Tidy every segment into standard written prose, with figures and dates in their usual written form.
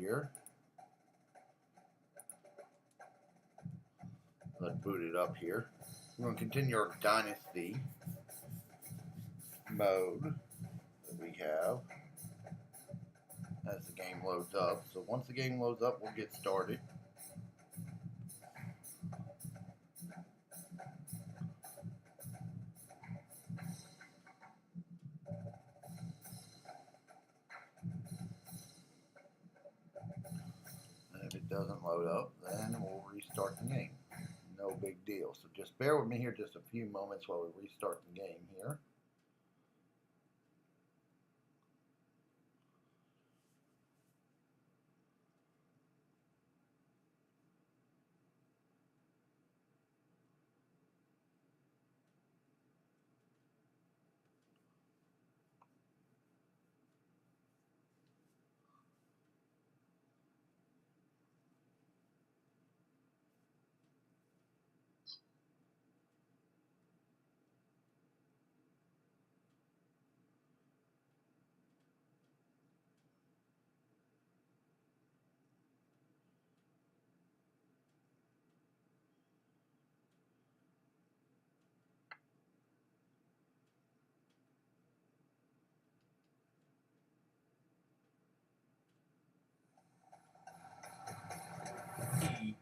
here. Let's boot it up here. We're going to continue our Dynasty mode that we have as the game loads up. So once the game loads up, we'll get started. And if it doesn't load up, then we'll restart the game. No big deal. So just bear with me here just a few moments while we restart the game here.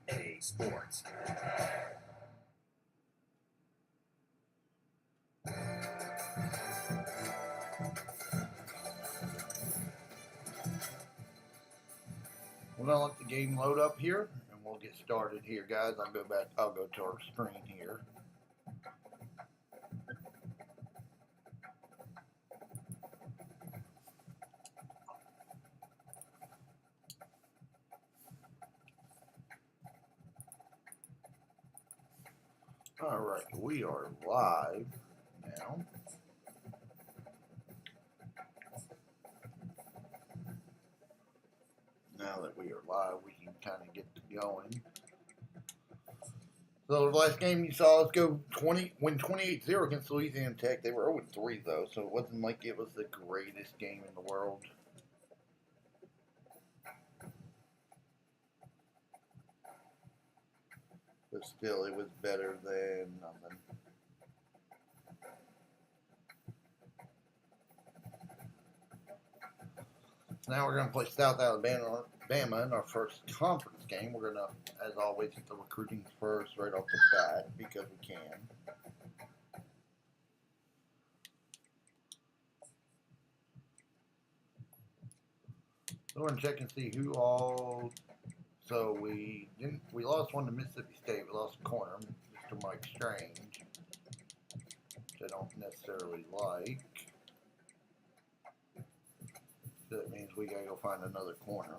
EA Sports. We're gonna let the game load up here, and we'll get started here, guys. I'll go to our screen here. All right, we are live now. Now that we are live, we can kind of get going. So the last game you saw us win 28-0 against Louisiana Tech. They were 0-3 though, so it wasn't like it was the greatest game in the world. But still, it was better than nothing. Now we're going to play South Alabama in our first conference game. We're going to, as always, get the recruiting first right off the bat because we can. So we're going to check and see who all. So we lost one to Mississippi State. We lost a corner, Mr. Mike Strange, which I don't necessarily like. So that means we gotta go find another corner.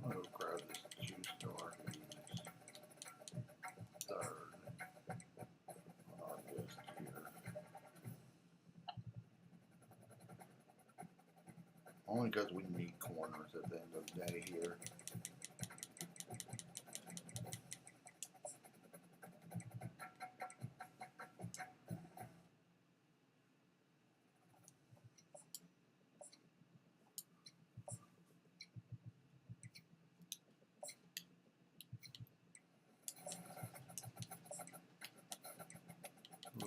I'm gonna grab this 2-star. Third on our list here. Only because we need corners at the end of the day here.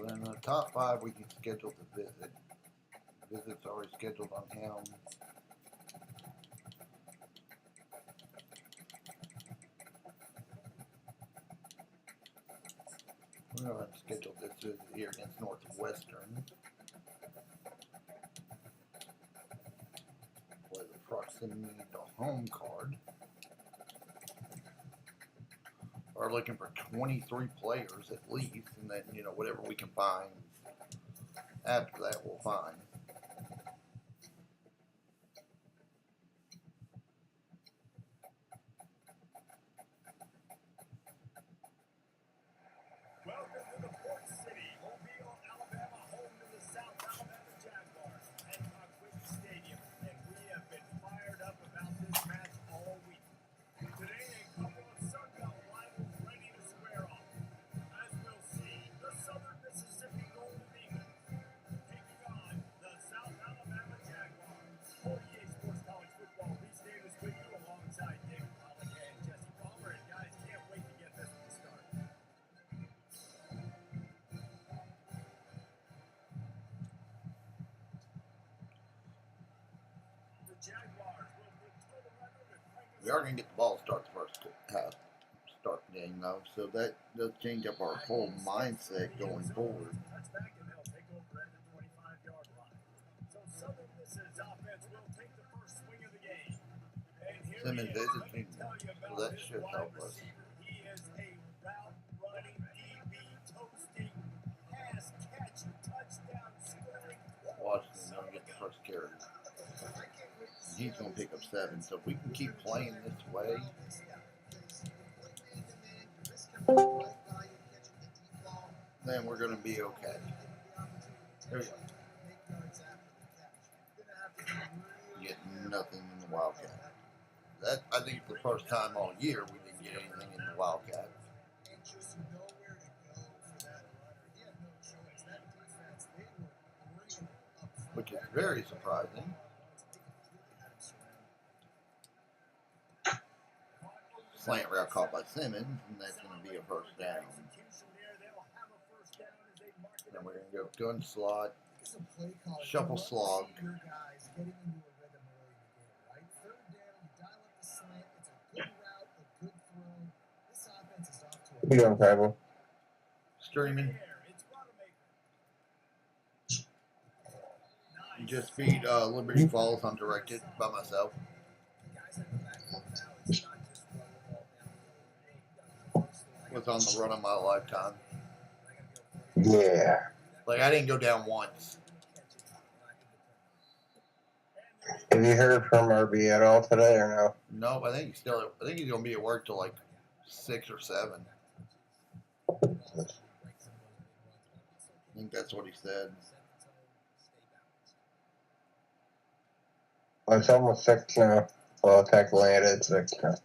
In the top 5, we can schedule the visit. The visit's already scheduled on him. We're going to schedule this visit here against Northwestern. Play the proximity to home card. We're looking for 23 players at least, and then, you know, whatever we can find after that, we'll find. Welcome to the Port City, Mobile, Alabama, home to the South Alabama Jaguars, Ncaa Stadium, and we have been fired up about We are going to get the ball to start the first half, start the game though, so that does change up our whole mindset going forward. Simmons is a team, so that should help us. Washington going to get the first carry. He's going to pick up 7, so if we can keep playing this way, then we're going to be okay. There we go. Get nothing in the Wildcat. That, I think, the first time all year we didn't get anything in the Wildcat. Which is very surprising. Slant route caught by Simmons, and that's going to be a first down. Then we're going to go gun slot, shuffle slog. You doing, Tribal? Streaming. Just beat Liberty Falls undirected by myself. Was on the run of my lifetime. Yeah. Like, I didn't go down once. Have you heard from RB at all today or no? Nope, I think he's gonna be at work till like 6 or 7. I think that's what he said. Well, it's almost 6 now. Well, technically it is 6 now.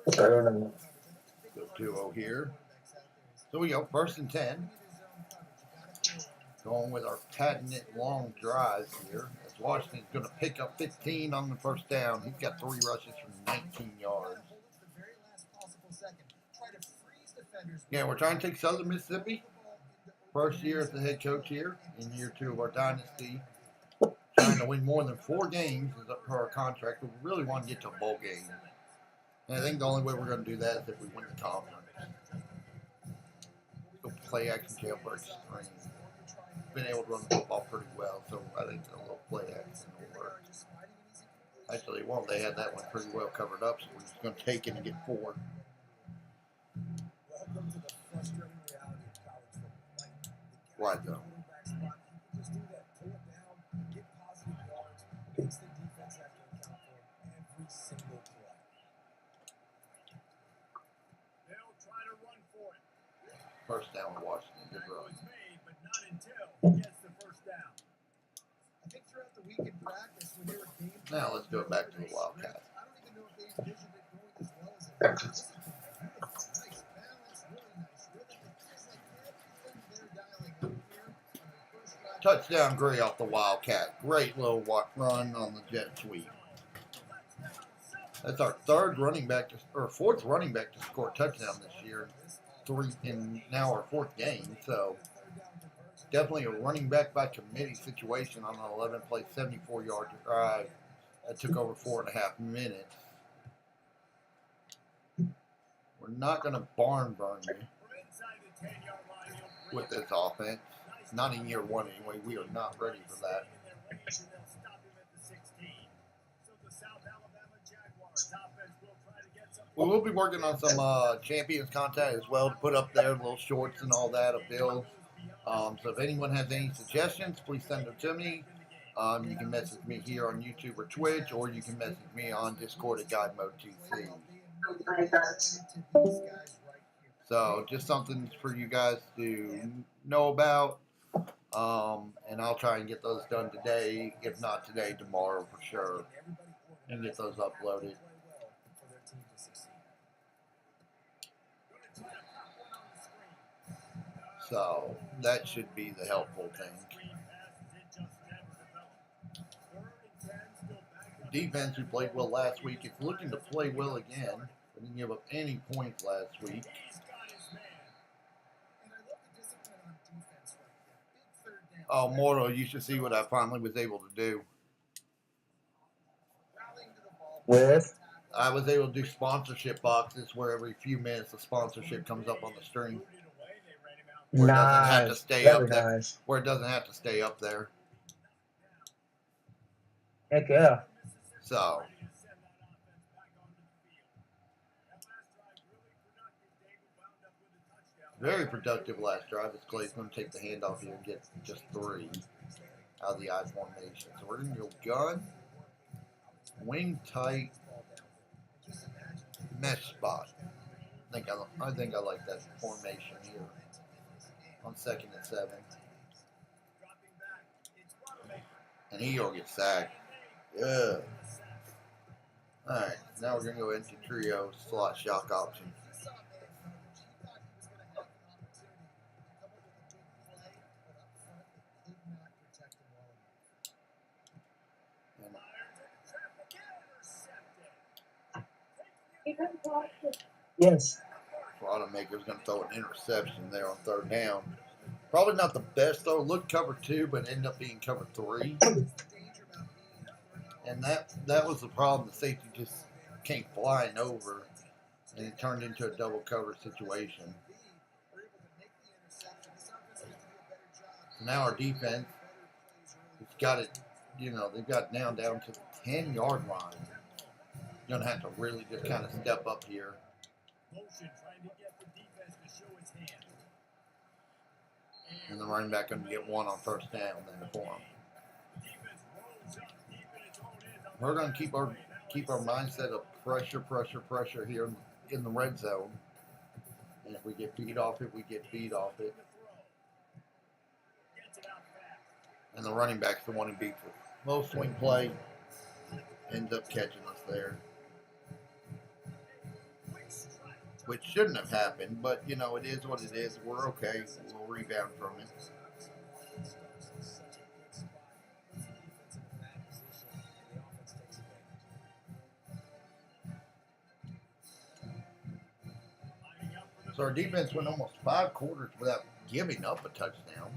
I don't know. Go 2-0 here. So we go 1st and 10. Going with our patented long drives here. As Washington's going to pick up 15 on the first down. He's got 3 rushes from 19 yards. Yeah, we're trying to take Southern Mississippi. First year as the head coach here. In year 2 of our dynasty. Trying to win more than 4 games is up for our contract. But we really want to get to a bowl game. And I think the only way we're going to do that is if we win the conference. Go play action jailbreak screen. Been able to run the football pretty well, so I think a little play action will work. Actually, well, they had that one pretty well covered up, so we're just going to take it and get 4. Wide zone. First down with Washington. Good run. Now let's go back to the Wildcats. Touchdown Gray off the Wildcat. Great little run on the jet sweep. That's our 4th running back to score a touchdown this year. 3 in now our 4th game. So definitely a running back by committee situation on an 11-play, 74-yard drive that took over 4.5 minutes. We're not going to barn burn you with this offense. Not in year 1 anyway. We are not ready for that. We will be working on some Champions content as well to put up there, little shorts and all that of builds. So if anyone has any suggestions, please send them to me. You can message me here on YouTube or Twitch, or you can message me on Discord at God Mode TC. So just something for you guys to know about. And I'll try and get those done today. If not today, tomorrow for sure. And get those uploaded. So that should be the helpful thing. Defense, who played well last week, is looking to play well again. We didn't give up any points last week. Oh, Mortal, you should see what I finally was able to do. With? I was able to do sponsorship boxes where every few minutes a sponsorship comes up on the screen. Where it doesn't have to stay up there. Nice. Where it doesn't have to stay up there. Heck yeah. So. Very productive last drive. This Clay's going to take the handoff here and get just 3 out of the I formation. So we're going to go gun, wing tight, mesh spot. I think I like that formation here on 2nd and 7. And he'll get sacked. Yeah. All right. Now we're going to go into trio slot shock option. Yes. Rodemaker's going to throw an interception there on 3rd down. Probably not the best throw. Looked cover 2, but ended up being cover 3. And that was the problem. The safety just came flying over, and it turned into a double cover situation. So now our defense has got it, they've got now down to the 10-yard line. You're going to have to really just kind of step up here. And the running back going to get 1 on 1st down then for him. We're going to keep our mindset of pressure here in the red zone. And if we get beat off it, we get beat off it. And the running back's the one who beats it. Low swing play ends up catching us there. Which shouldn't have happened, but it is what it is. We're okay. We'll rebound from it. So our defense went almost 5 quarters without giving up a touchdown,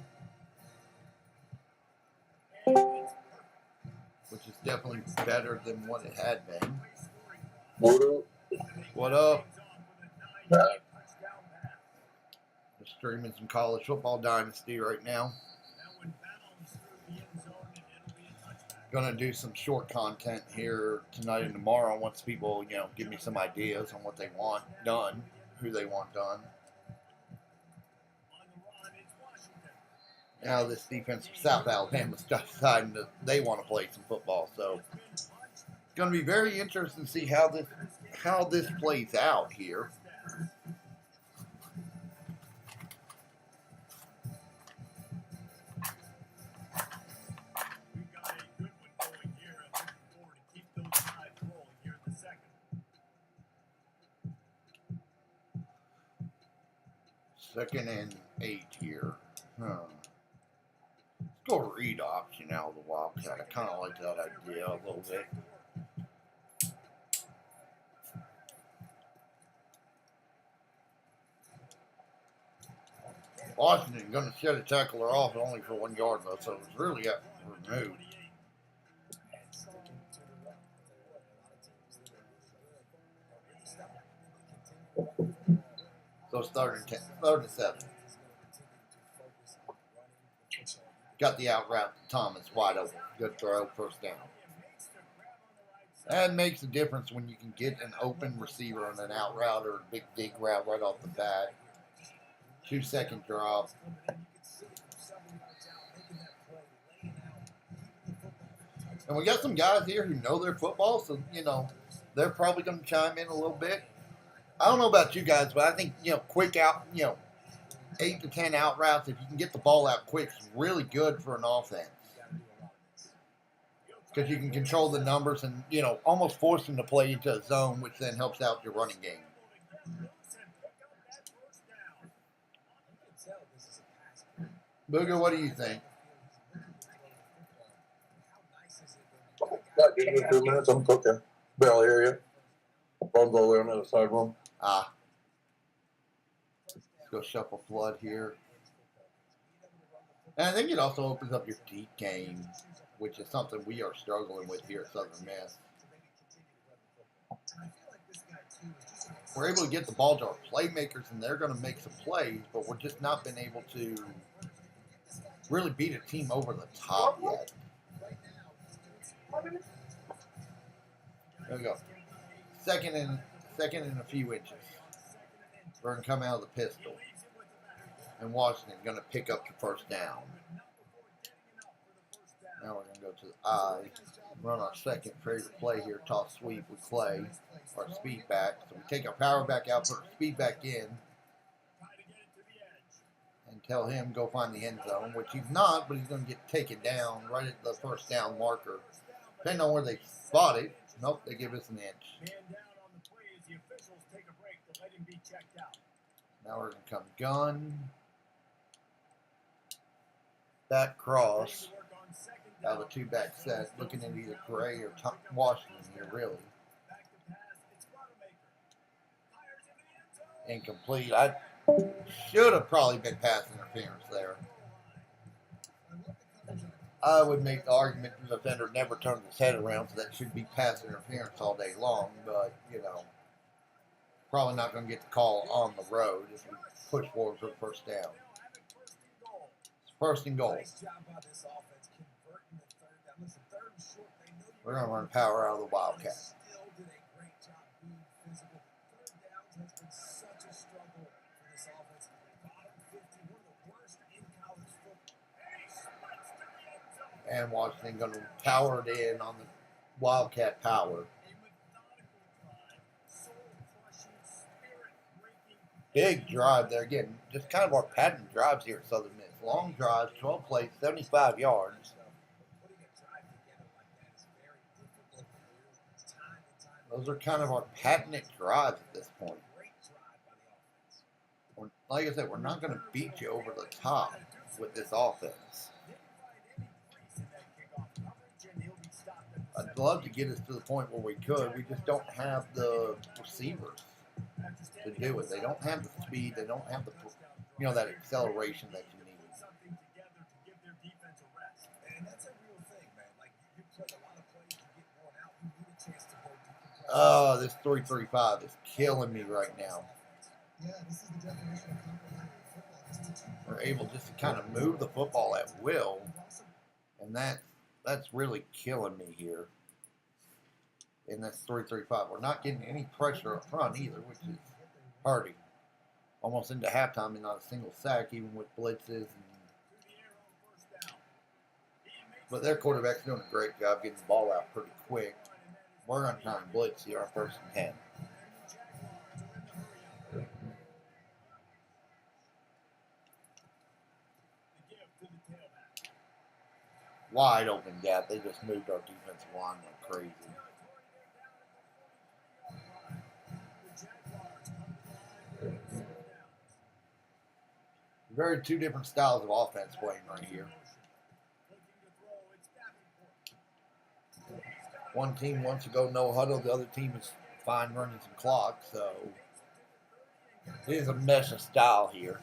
which is definitely better than what it had been. What up? We're streaming some college football dynasty right now. Gonna do some short content here tonight and tomorrow once people, give me some ideas on what they want done, who they want done. Now this defense from South Alabama's deciding that they want to play some football, so it's going to be very interesting to see how this plays out here. Second and 8 here. Let's go read option out of the Wildcat. I kind of like that idea a little bit. Washington going to shed a tackler off only for 1 yard though, so it's really got removed. So it's 3rd and 7. Got the out route to Thomas wide open. Good throw, 1st down. That makes a difference when you can get an open receiver on an out route or a big dig route right off the bat. 2-second drop. And we got some guys here who know their football, so, they're probably going to chime in a little bit. I don't know about you guys, but I think, quick out, 8 to 10 out routes, if you can get the ball out quick, is really good for an offense. Because you can control the numbers and, almost force them to play into a zone, which then helps out your running game. Booger, what do you think? Give me 2 minutes, I'm cooking. Barely hear you. Phone's all the way on the other side room. Let's go shuffle flood here. And I think it also opens up your deep game, which is something we are struggling with here at Southern Miss. We're able to get the ball to our playmakers, and they're going to make some plays, but we're just not been able to really beat a team over the top yet. There we go. Second and a few inches. We're going to come out of the pistol. And Washington going to pick up the first down. Now we're going to go to the I. Run our second favorite play here. Toss sweep with Clay. Our speed back. So we take our power back out, put our speed back in. And tell him go find the end zone, which he's not, but he's going to get taken down right at the first down marker. Depending on where they spot it. Nope, they give us an inch. Now we're going to come gun. Back cross. Out of a two-back set. Looking at either Gray or Washington here, really. Incomplete. I should have probably been pass interference there. I would make the argument the defender never turned his head around, so that should be pass interference all day long. But, you know, probably not going to get the call on the road if we push forward for the first down. It's first and goal. We're going to run power out of the Wildcat. And Washington going to power it in on the Wildcat power. Big drive there. Again, just kind of our patent drives here at Southern Miss. Long drives, 12 plays, 75 yards. Those are kind of our patented drives at this point. Like I said, we're not going to beat you over the top with this offense. I'd love to get us to the point where we could. We just don't have the receivers to do it. They don't have the speed. They don't have the, that acceleration that you need. Oh, this 3-3-5 is killing me right now. We're able just to kind of move the football at will, and that's really killing me here. And that's 3-3-5. We're not getting any pressure up front either, which is hurting. Almost into halftime and not a single sack, even with blitzes. But their quarterback's doing a great job getting the ball out pretty quick. We're going to try and blitz here, our first and 10. Wide open gap. They just moved our defensive line like crazy. Very two different styles of offense playing right here. One team wants to go no huddle. The other team is fine running some clock. So it is a mesh of style here.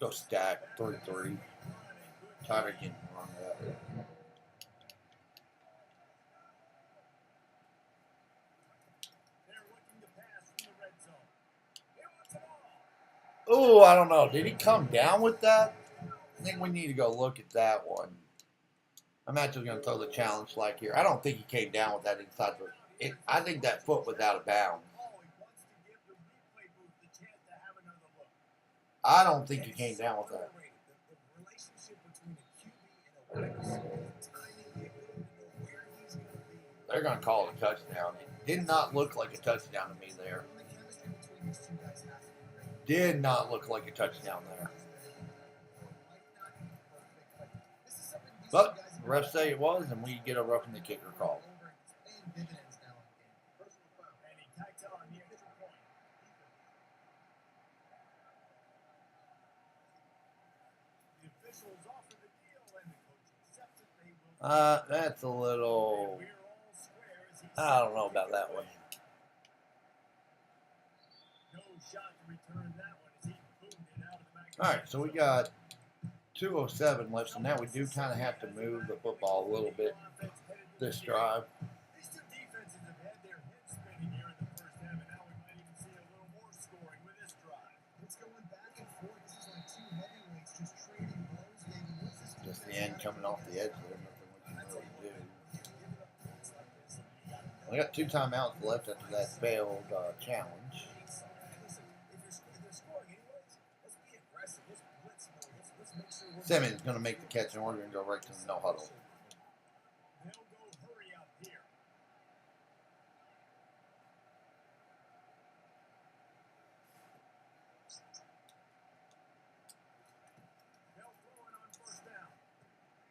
Go stack 3-3. Try to get wrong that. Oh, I don't know. Did he come down with that? I think we need to go look at that one. I'm actually going to throw the challenge flag here. I don't think he came down with that inside. I think that foot was out of bounds. I don't think he came down with that. They're going to call it a touchdown. It did not look like a touchdown to me there. Did not look like a touchdown there. But the refs say it was, and we get a roughing the kicker call. That's a little. I don't know about that one. All right, so we got 2:07 left, so now we do kind of have to move the football a little bit this drive. These two defenses have had their heads spinning here in the first half, and now we might even see a little more scoring with this drive. It's going back and forth. This is like two heavyweights just trading blows, David. Just the end coming off the edge there. Nothing we can really do. We got 2 timeouts left after that failed challenge. Simmons going to make the catch, and we're going to go right to the no huddle.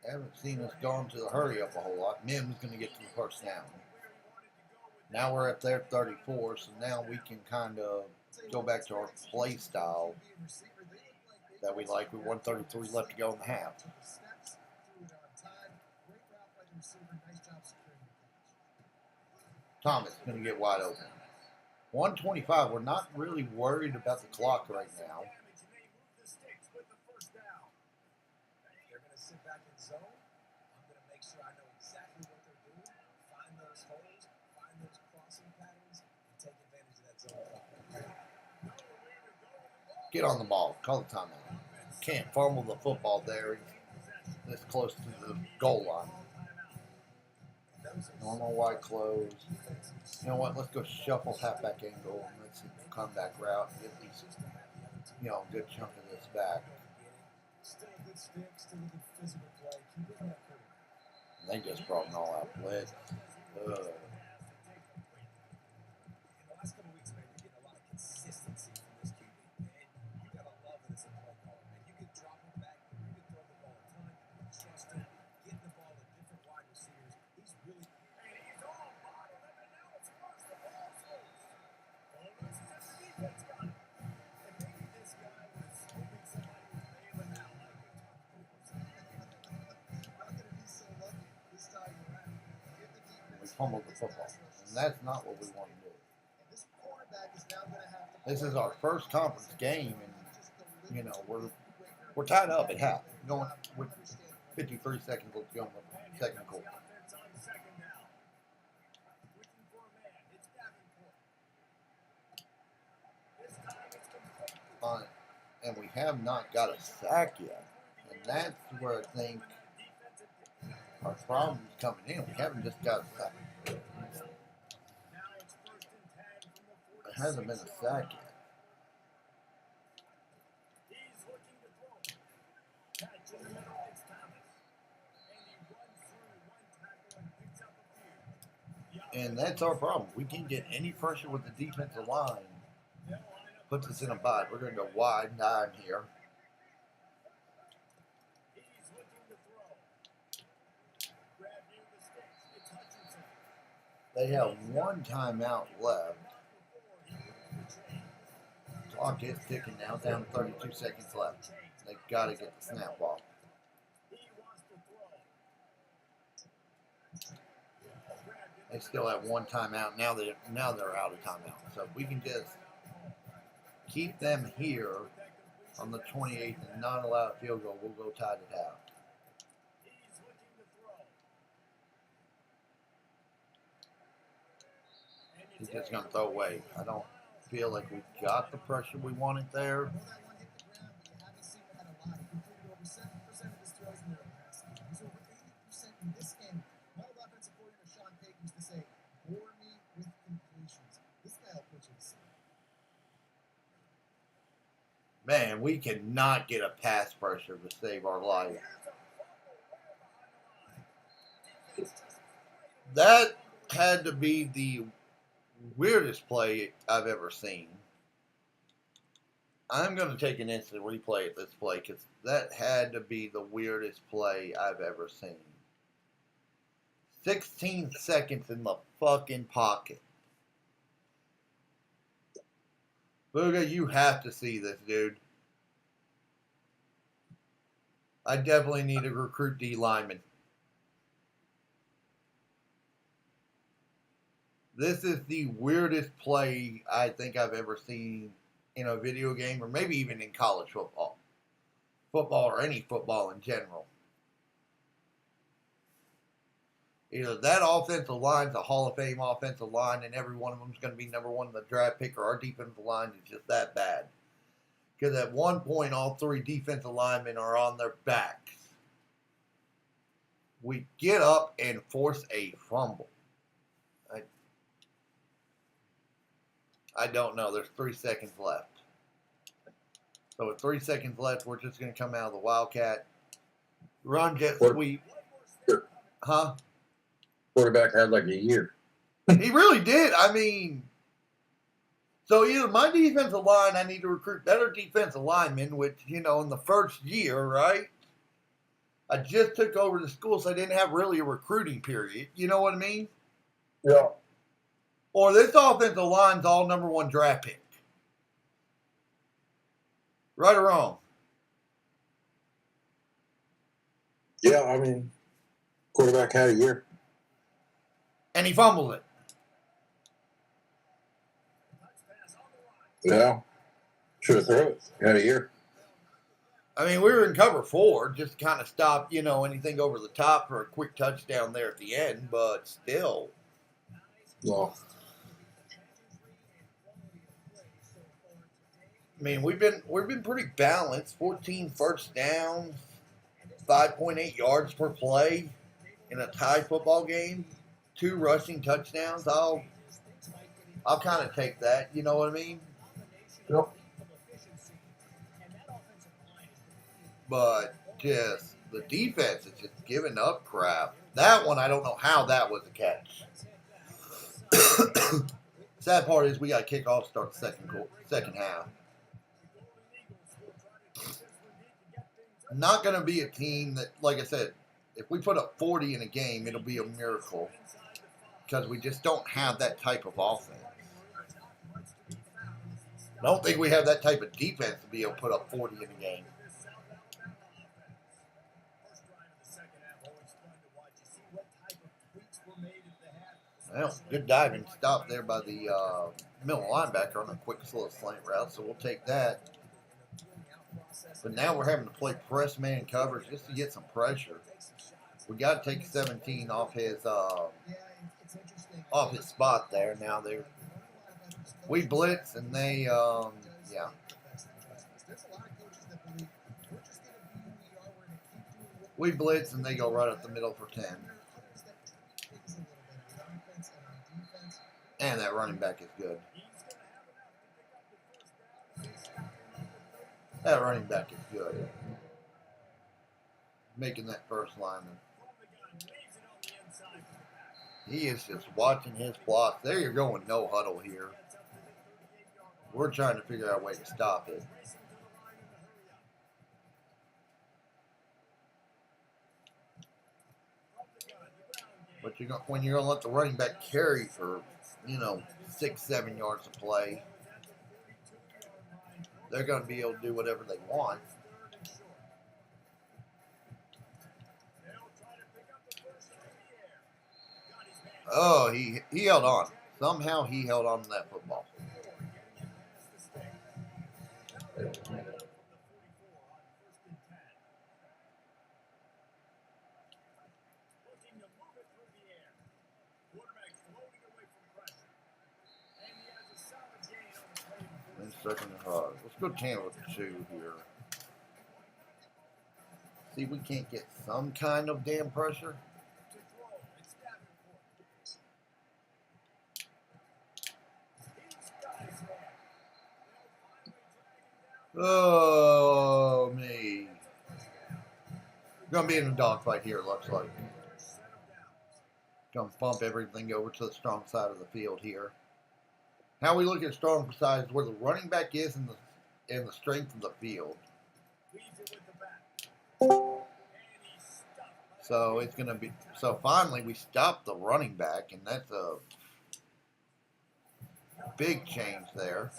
I haven't seen us going to the hurry up a whole lot. Mim's going to get to the first down. Now we're up there 34, so now we can kind of go back to our play style that we like with 133 left to go in the half. Thomas going to get wide open. 125. We're not really worried about the clock right now. Get on the ball. Call the timeout. Can't fumble the football there. This close to the goal line. Normal wide close. You know what? Let's go shuffle halfback angle and let's see the comeback route and get these, a good chunk of this back. They just brought an all-out blitz. Fumbled the football, and that's not what we want to do. This is our first conference game, and we're tied up at half, going with 53 seconds left to go in the second quarter. And we have not got a sack yet, and that's where I think our problem's coming in. We haven't just got a sack. There hasn't been a sack yet. And that's our problem. We can't get any pressure with the defensive line. Puts us in a bind. We're going to go wide 9 here. They have 1 timeout left. Clock is ticking now, down 32 seconds left. They've got to get the snap off. They still have 1 timeout. Now they're out of timeout. So if we can just keep them here on the 28th and not allow a field goal, we'll go tied at half. He's just going to throw away. I don't feel like we got the pressure we wanted there. Man, we cannot get a pass pressure to save our life. That had to be the weirdest play I've ever seen. I'm going to take an instant replay at this play because that had to be the weirdest play I've ever seen. 16 seconds in the fucking pocket. Booga, you have to see this, dude. I definitely need to recruit D linemen. This is the weirdest play I think I've ever seen in a video game, or maybe even in college football. Football or any football in general. Either that offensive line's a Hall of Fame offensive line, and every one of them is going to be number one in the draft pick, or our defensive line is just that bad. Because at one point, all three defensive linemen are on their backs. We get up and force a fumble. I don't know. There's 3 seconds left. So with 3 seconds left, we're just going to come out of the Wildcat. Run, jet sweep. Huh? Quarterback had like a year. He really did. I mean, so either my defensive line, I need to recruit better defensive linemen, which, in the first year, right? I just took over the school, so I didn't have really a recruiting period. You know what I mean? Yeah. Or this offensive line's all number one draft pick. Right or wrong? Yeah, I mean, quarterback had a year. And he fumbled it. Yeah. Should have thrown it. Had a year. I mean, we were in cover 4, just kind of stopped, anything over the top for a quick touchdown there at the end, but still. Well, I mean, we've been pretty balanced. 14 first downs, 5.8 yards per play in a tie football game, 2 rushing touchdowns. I'll kind of take that. You know what I mean? Yep. But just the defense is just giving up crap. That one, I don't know how that was a catch. Sad part is we got to kick off, start the second half. Not going to be a team that, like I said, if we put up 40 in a game, it'll be a miracle because we just don't have that type of offense. I don't think we have that type of defense to be able to put up 40 in a game. Well, good diving stop there by the middle linebacker on a quick, slow slant route, so we'll take that. But now we're having to play press man coverage just to get some pressure. We got to take 17 off his spot there. Now we blitz and they yeah. We blitz and they go right up the middle for 10. And that running back is good. That running back is good. Making that first lineman. He is just watching his blocks. There you're going no huddle here. We're trying to figure out a way to stop it. But when you're going to let the running back carry for, 6-7 yards of play, they're going to be able to do whatever they want. Oh, he held on. Somehow he held on to that football. Second and hard. Let's go 10 with the 2 here. See if we can't get some kind of damn pressure. Oh, me. Gonna be in a dogfight here, it looks like. Gonna bump everything over to the strong side of the field here. How we look at strong side is where the running back is in the strength of the field. So it's gonna be finally we stop the running back, and that's a big change there.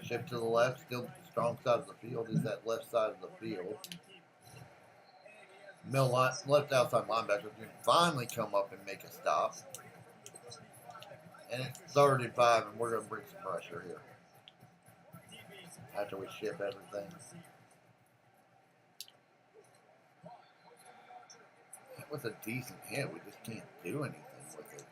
Shift to the left, still strong side of the field is that left side of the field. left outside linebacker can finally come up and make a stop. And it's 3rd and 5, and we're going to bring some pressure here after we ship everything. That was a decent hit. We just can't do anything with it.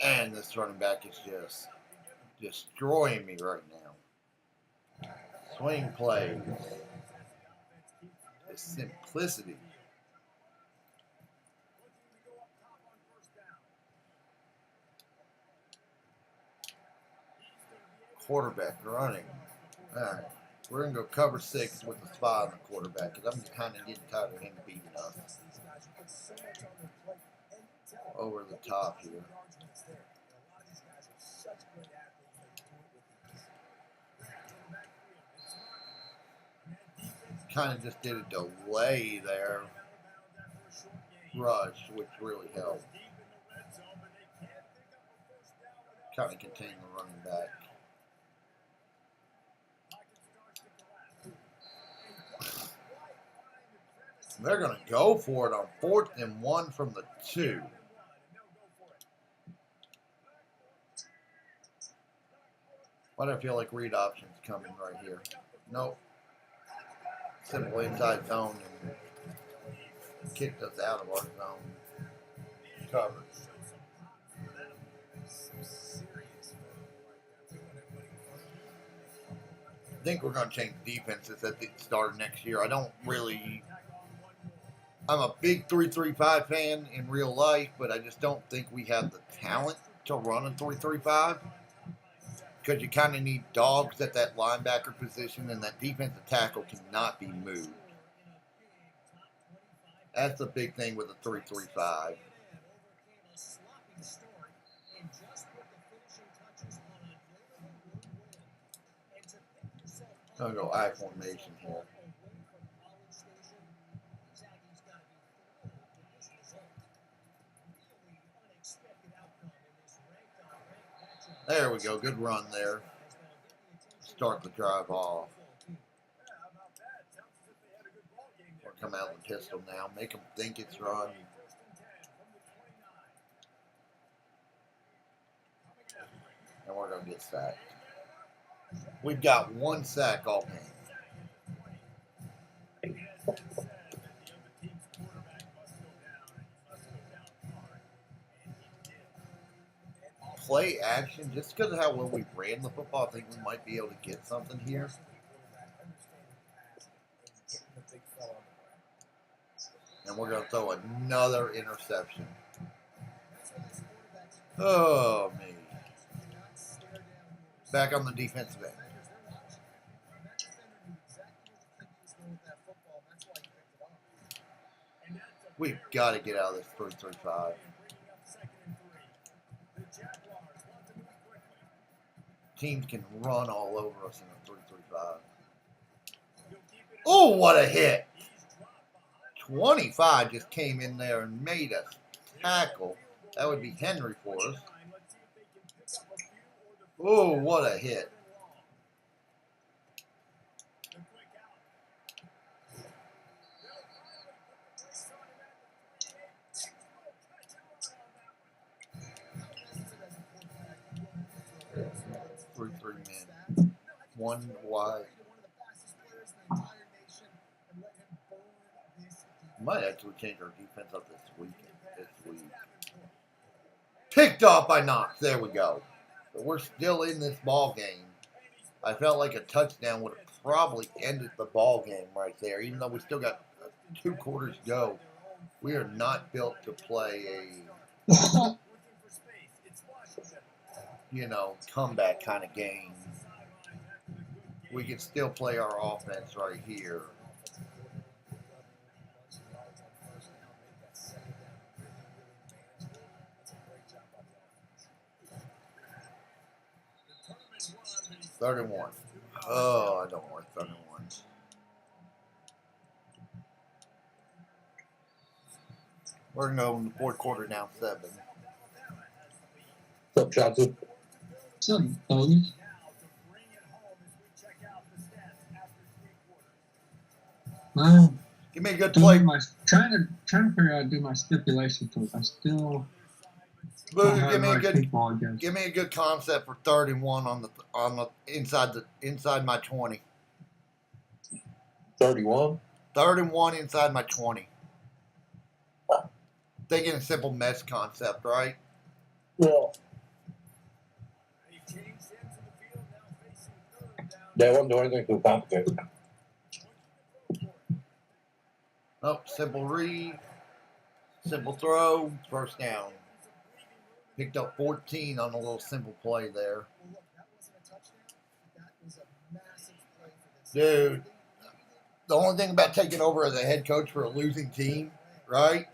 And this running back is just destroying me right now. Swing plays. The simplicity. Quarterback running. All right. We're going to go cover 6 with the spy on the quarterback because I'm kind of getting tired of him beating us over the top here. Kind of just did a delay there. Rush, which really helped. Kind of contain the running back. They're going to go for it on 4th and 1 from the 2. Why do I feel like read options coming right here? Nope. Simply inside zone and kicked us out of our zone. Covered. I think we're going to change defenses at the start of next year. I'm a big 3-3-5 fan in real life, but I just don't think we have the talent to run a 3-3-5 because you kind of need dogs at that linebacker position, and that defensive tackle cannot be moved. That's the big thing with a 3-3-5. I'm going to go I formation here. There we go. Good run there. Start the drive off. Or come out with the pistol now. Make them think it's run. And we're going to get sacked. We've got 1 sack all game. Play action, just because of how well we ran the football, I think we might be able to get something here. And we're going to throw another interception. Oh, me. Back on the defensive end. We've got to get out of this 3-3-5. Teams can run all over us in a 3-3-5. Oh, what a hit. 25 just came in there and made us tackle. That would be Henry for us. Oh, what a hit. Three men. 1 wide. Might actually change our defense up this week. Picked off by Knox. There we go. But we're still in this ball game. I felt like a touchdown would have probably ended the ball game right there, even though we still got 2 quarters to go. We are not built to play a comeback kind of game. We can still play our offense right here. Third and 1. Oh, I don't want third and 1. We're going to go in the fourth quarter now, 7. What's up, Johnson? What's up, Bogus? Well, Give me a good play. Trying to figure out how to do my stipulation to it. I still Boo, give me a good concept for third and 1 on the inside my 20. 31. Third and 1 inside my 20. Thinking a simple mesh concept, right? Yeah. They won't do anything too complicated. Oh, simple read, simple throw, first down. Picked up 14 on a little simple play there. Dude, the only thing about taking over as a head coach for a losing team, right,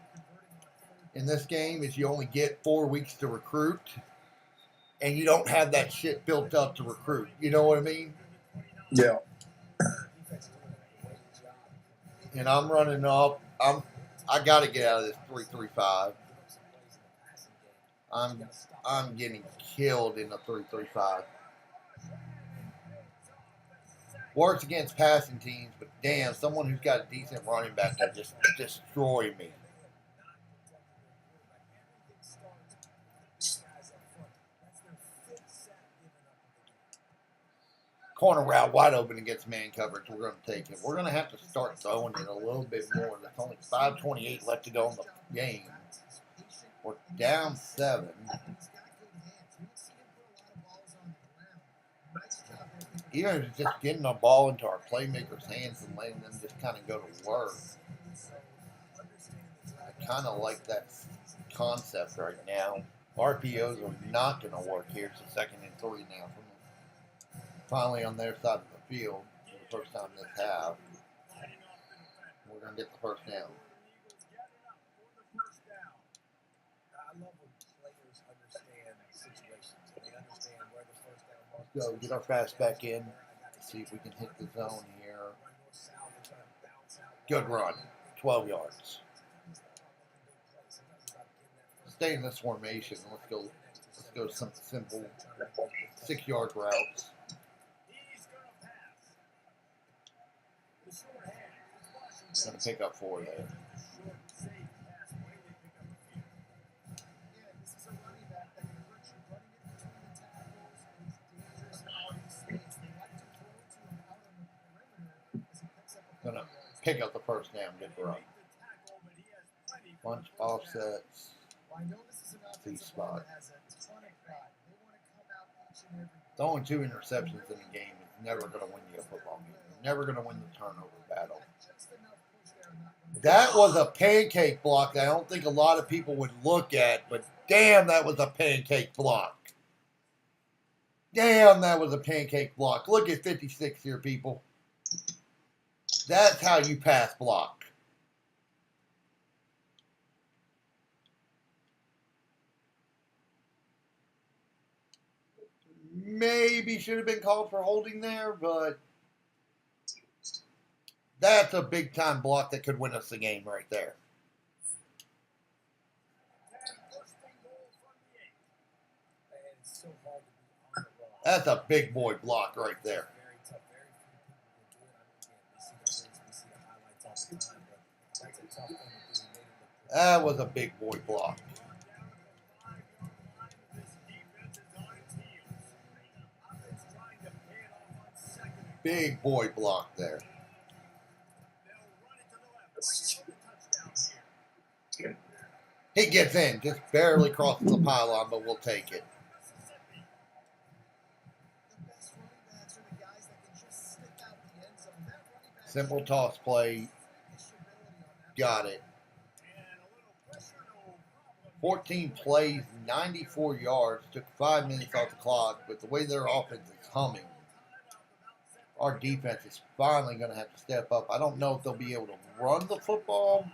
in this game is you only get 4 weeks to recruit, and you don't have that shit built up to recruit. You know what I mean? Yeah. And I'm running off. I got to get out of this 3-3-5. I'm getting killed in the 3-3-5. Works against passing teams, but damn, someone who's got a decent running back can just destroy me. Corner route wide open against man coverage. We're going to take it. We're going to have to start throwing it a little bit more. There's only 5:28 left to go in the game. We're down 7. Even if it's just getting the ball into our playmakers' hands and letting them just kind of go to work. I kind of like that concept right now. RPOs are not going to work here. It's a 2nd and 3 now. Finally on their side of the field for the first time this half. We're going to get the first down. Let's go get our fast back in. See if we can hit the zone here. Good run. 12 yards. Stay in this formation. Let's go some simple 6-yard routes. Going to pick up 4 there. Going to pick up the first down, good run. Bunch offsets. C spot. Throwing 2 interceptions in the game is never going to win you a football game. You're never going to win the turnover battle. That was a pancake block that I don't think a lot of people would look at, but damn, that was a pancake block. Damn, that was a pancake block. Look at 56 here, people. That's how you pass block. Maybe should have been called for holding there, but that's a big-time block that could win us the game right there. That's a big boy block right there. That was a big boy block. Big boy block there. He gets in, just barely crosses the pylon, but we'll take it. Simple toss play. Got it. 14 plays, 94 yards. Took 5 minutes off the clock, but the way their offense is humming, our defense is finally going to have to step up. I don't know if they'll be able to run the football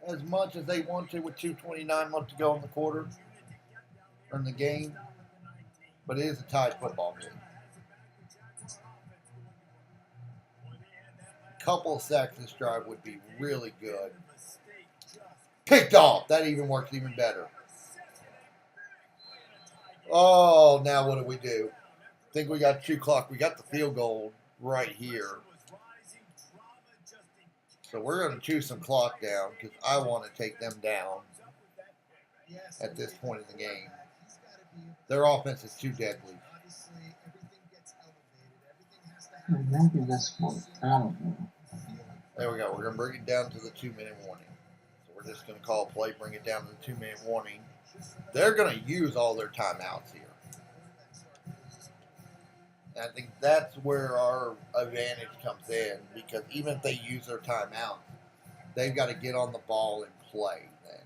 as much as they want to with 2:29 left to go in the quarter or in the game, but it is a tied football game. couple of sacks this drive would be really good. Picked off. That even works even better. Oh, now what do we do? I think we got 2 clock. We got the field goal right here. So we're going to choose some clock down because I want to take them down at this point in the game. Their offense is too deadly. Maybe this one. I don't know. There we go. We're going to bring it down to the 2-minute warning. So we're just going to call a play, bring it down to the 2-minute warning. They're going to use all their timeouts here. And I think that's where our advantage comes in, because even if they use their timeouts, they've got to get on the ball and play then.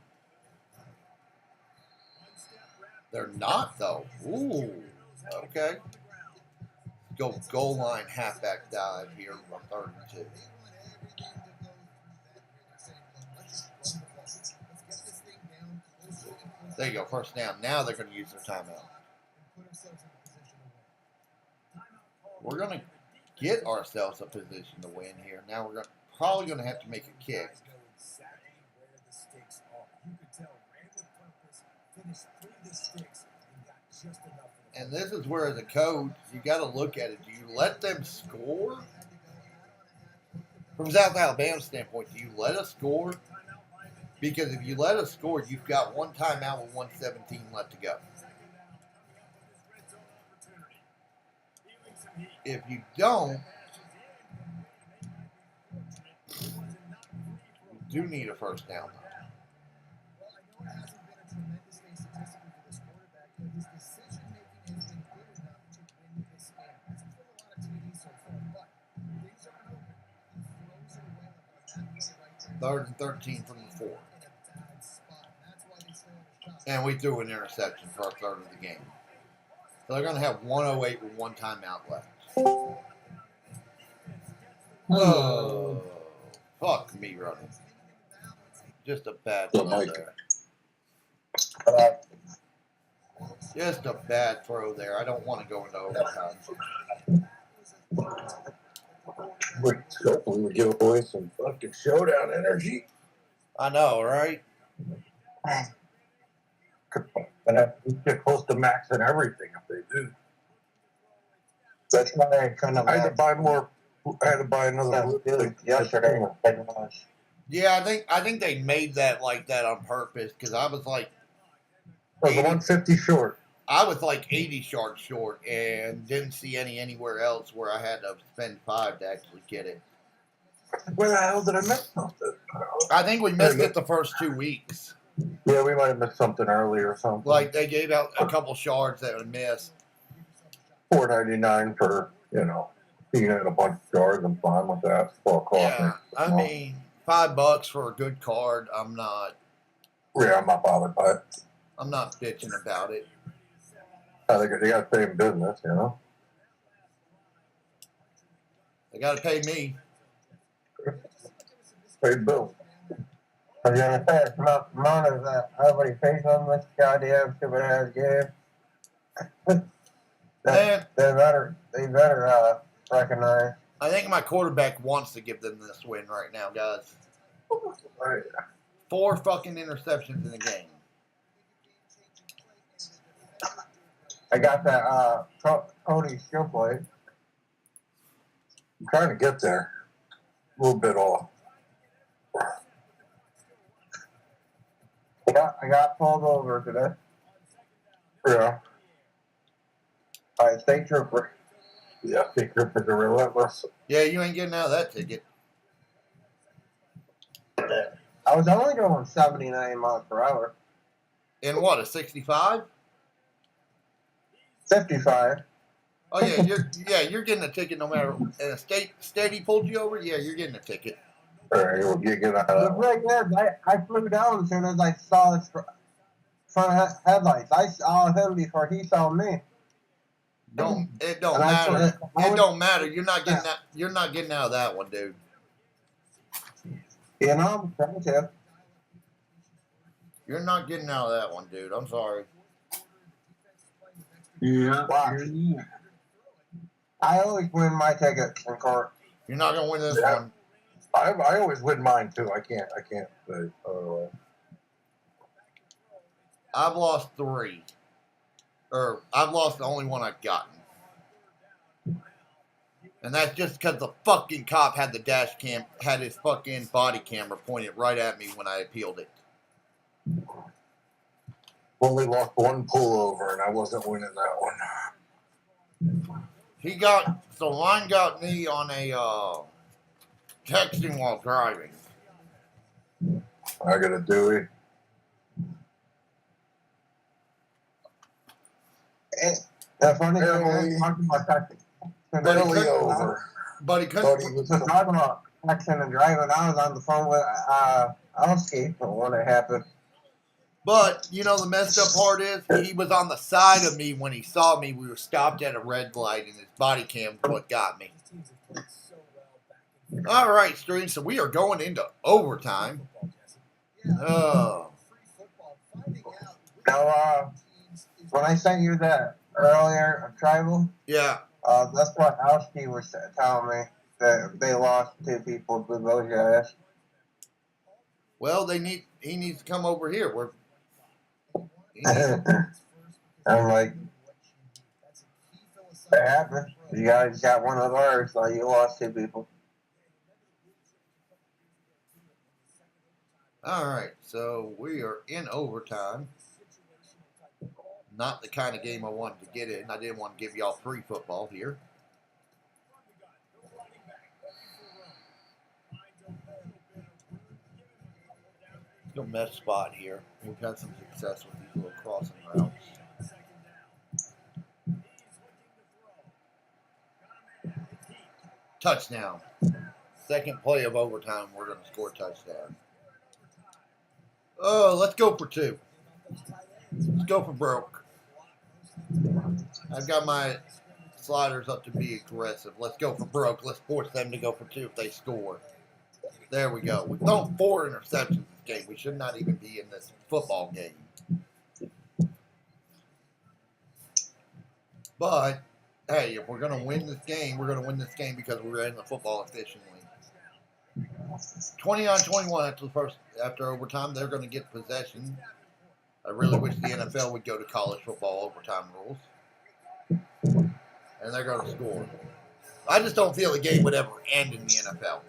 They're not, though. Ooh, okay. Go goal line halfback dive here on 3rd and 2. There you go, first down. Now they're going to use their timeout. We're going to get ourselves a position to win here. Now we're probably going to have to make a kick. And this is where, as a coach, you got to look at it. Do you let them score? From South Alabama's standpoint, do you let us score? Because if you let us score, you've got 1 timeout with 1:17 left to go. If you don't, you do need a first down. Third and 13 from the 4. And we threw an interception for our 3rd of the game. So they're going to have 1:08 with 1 timeout left. Oh, fuck me running. Just a bad throw there. Just a bad throw there. I don't want to go into overtime. Hopefully we give away some fucking showdown energy. I know, right? And we get close to max and everything if they do. That's why I kind of. I had to buy more. I had to buy another yesterday. Yeah, I think they made that like that on purpose, because I was like, was 150 short. I was like 80 yards short and didn't see anywhere else where I had to spend 5 to actually get it. Where the hell did I miss something? I think we missed it the first 2 weeks. Yeah, we might have missed something early or something. Like they gave out a couple shards that were missed. $4.99 for, you know, you get a bunch of shards. I'm fine with that. Yeah, I mean, $5 for a good card. I'm not bothered by it. I'm not bitching about it. I think they got to stay in business, you know. They got to pay me. Pay Bill. I was gonna say, it's not money that nobody pays on this goddamn stupid ass game. They better recognize. I think my quarterback wants to give them this win right now, guys. Right. 4 fucking interceptions in the game. I got that Cody skill play. I'm trying to get there. A little bit off. I got pulled over today Yeah. by a state trooper. Yeah, state troopers are relentless. Yeah, you ain't getting out of that ticket. I was only going 79 miles per hour. In what, a 65? 55. Oh yeah, you're getting a ticket no matter. And a state pulled you over. Yeah, you're getting a ticket. All right, we'll get out The of that. thing is, I flew down as soon as I saw his front headlights. I saw him before he saw me. It don't matter. It don't matter. You're not getting that. You're not getting out of that one, dude. You know, I'm trying to. You're not getting out of that one, dude. I'm sorry. Yeah. Watch. I always win my tickets in court. You're not gonna win this Yeah. one. I always win mine too. I can't say otherwise. I've lost 3. Or I've lost the only one I've gotten. And that's just because the fucking cop had the dash cam, had his fucking body camera pointed right at me when I appealed it. Only lost 1 pullover, and I wasn't winning that one. So mine got me on a texting while driving. I got a Dewey. The funny thing is, talking about texting. Barely over. But he couldn't. He was So talking about texting and driving, I was on the phone with Oski when it happened. But, you know, the messed up part is he was on the side of me when he saw me. We were stopped at a red light, and his body cam was what got me. All right, Stream, so we are going into overtime. Oh. Now, when I sent you that earlier, Tribal, Yeah. that's what Oski was telling me, that they lost 2 people to those guys. Well, he needs to come over here. I'm like, that happened. You guys got one of ours, so you lost 2 people. All right, so we are in overtime. Not the kind of game I wanted to get in. I didn't want to give y'all free football here. Go mess spot here. We've had some success with these little crossing routes. Touchdown. Second play of overtime, we're going to score a touchdown. Oh, let's go for 2. Let's go for broke. I've got my sliders up to be aggressive. Let's go for broke. Let's force them to go for 2 if they score. There we go. We've thrown 4 interceptions this game. We should not even be in this football game. But, hey, if we're going to win this game, we're going to win this game because we're in the football efficiently. 20-21 after overtime, they're going to get possession. I really wish the NFL would go to college football overtime rules. And they're going to score. I just don't feel the game would ever end in the NFL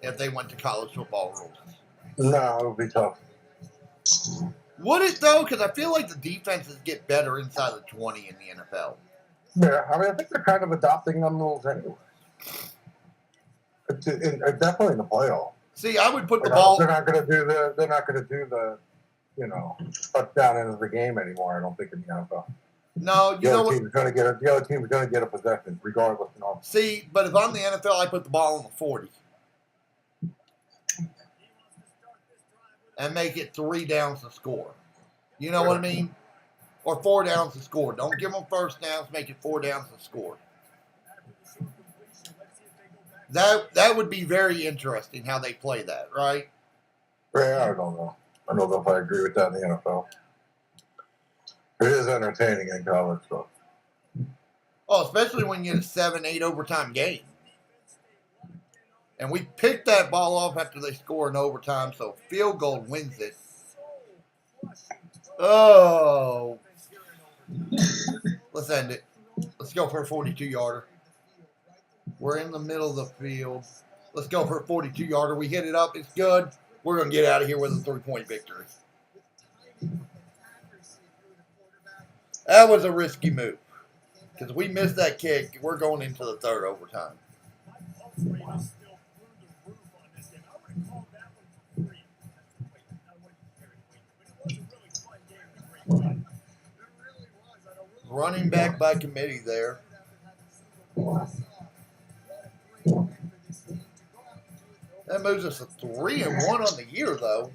if they went to college football rules. No, it would be tough. Would it, though? Because I feel like the defenses get better inside the 20 in the NFL. Yeah, I mean, I think they're kind of adopting them rules anyway. Definitely in the playoff. See, I would put the ball. They're not going to do the. They're not going to do the. Touchdown into the game anymore. I don't think in the NFL. No, the other team is going to get a possession regardless. See, but if I'm the NFL, I put the ball on the 40 and make it 3 downs to score. You know what I mean? Or 4 downs to score. Don't give them first downs. Make it 4 downs to score. That would be very interesting how they play that, right? Yeah, I don't know. I don't know if I agree with that in the NFL. It is entertaining in college, though. Oh, especially when you get a 7-8 overtime game. And we picked that ball off after they score in overtime, so field goal wins it. Oh. Let's end it. Let's go for a 42-yarder. We're in the middle of the field. Let's go for a 42-yarder. We hit it up. It's good. We're going to get out of here with a 3-point victory. That was a risky move. Because we missed that kick. We're going into the 3rd overtime. Running back by committee there. That moves us to 3-1 on the year, though.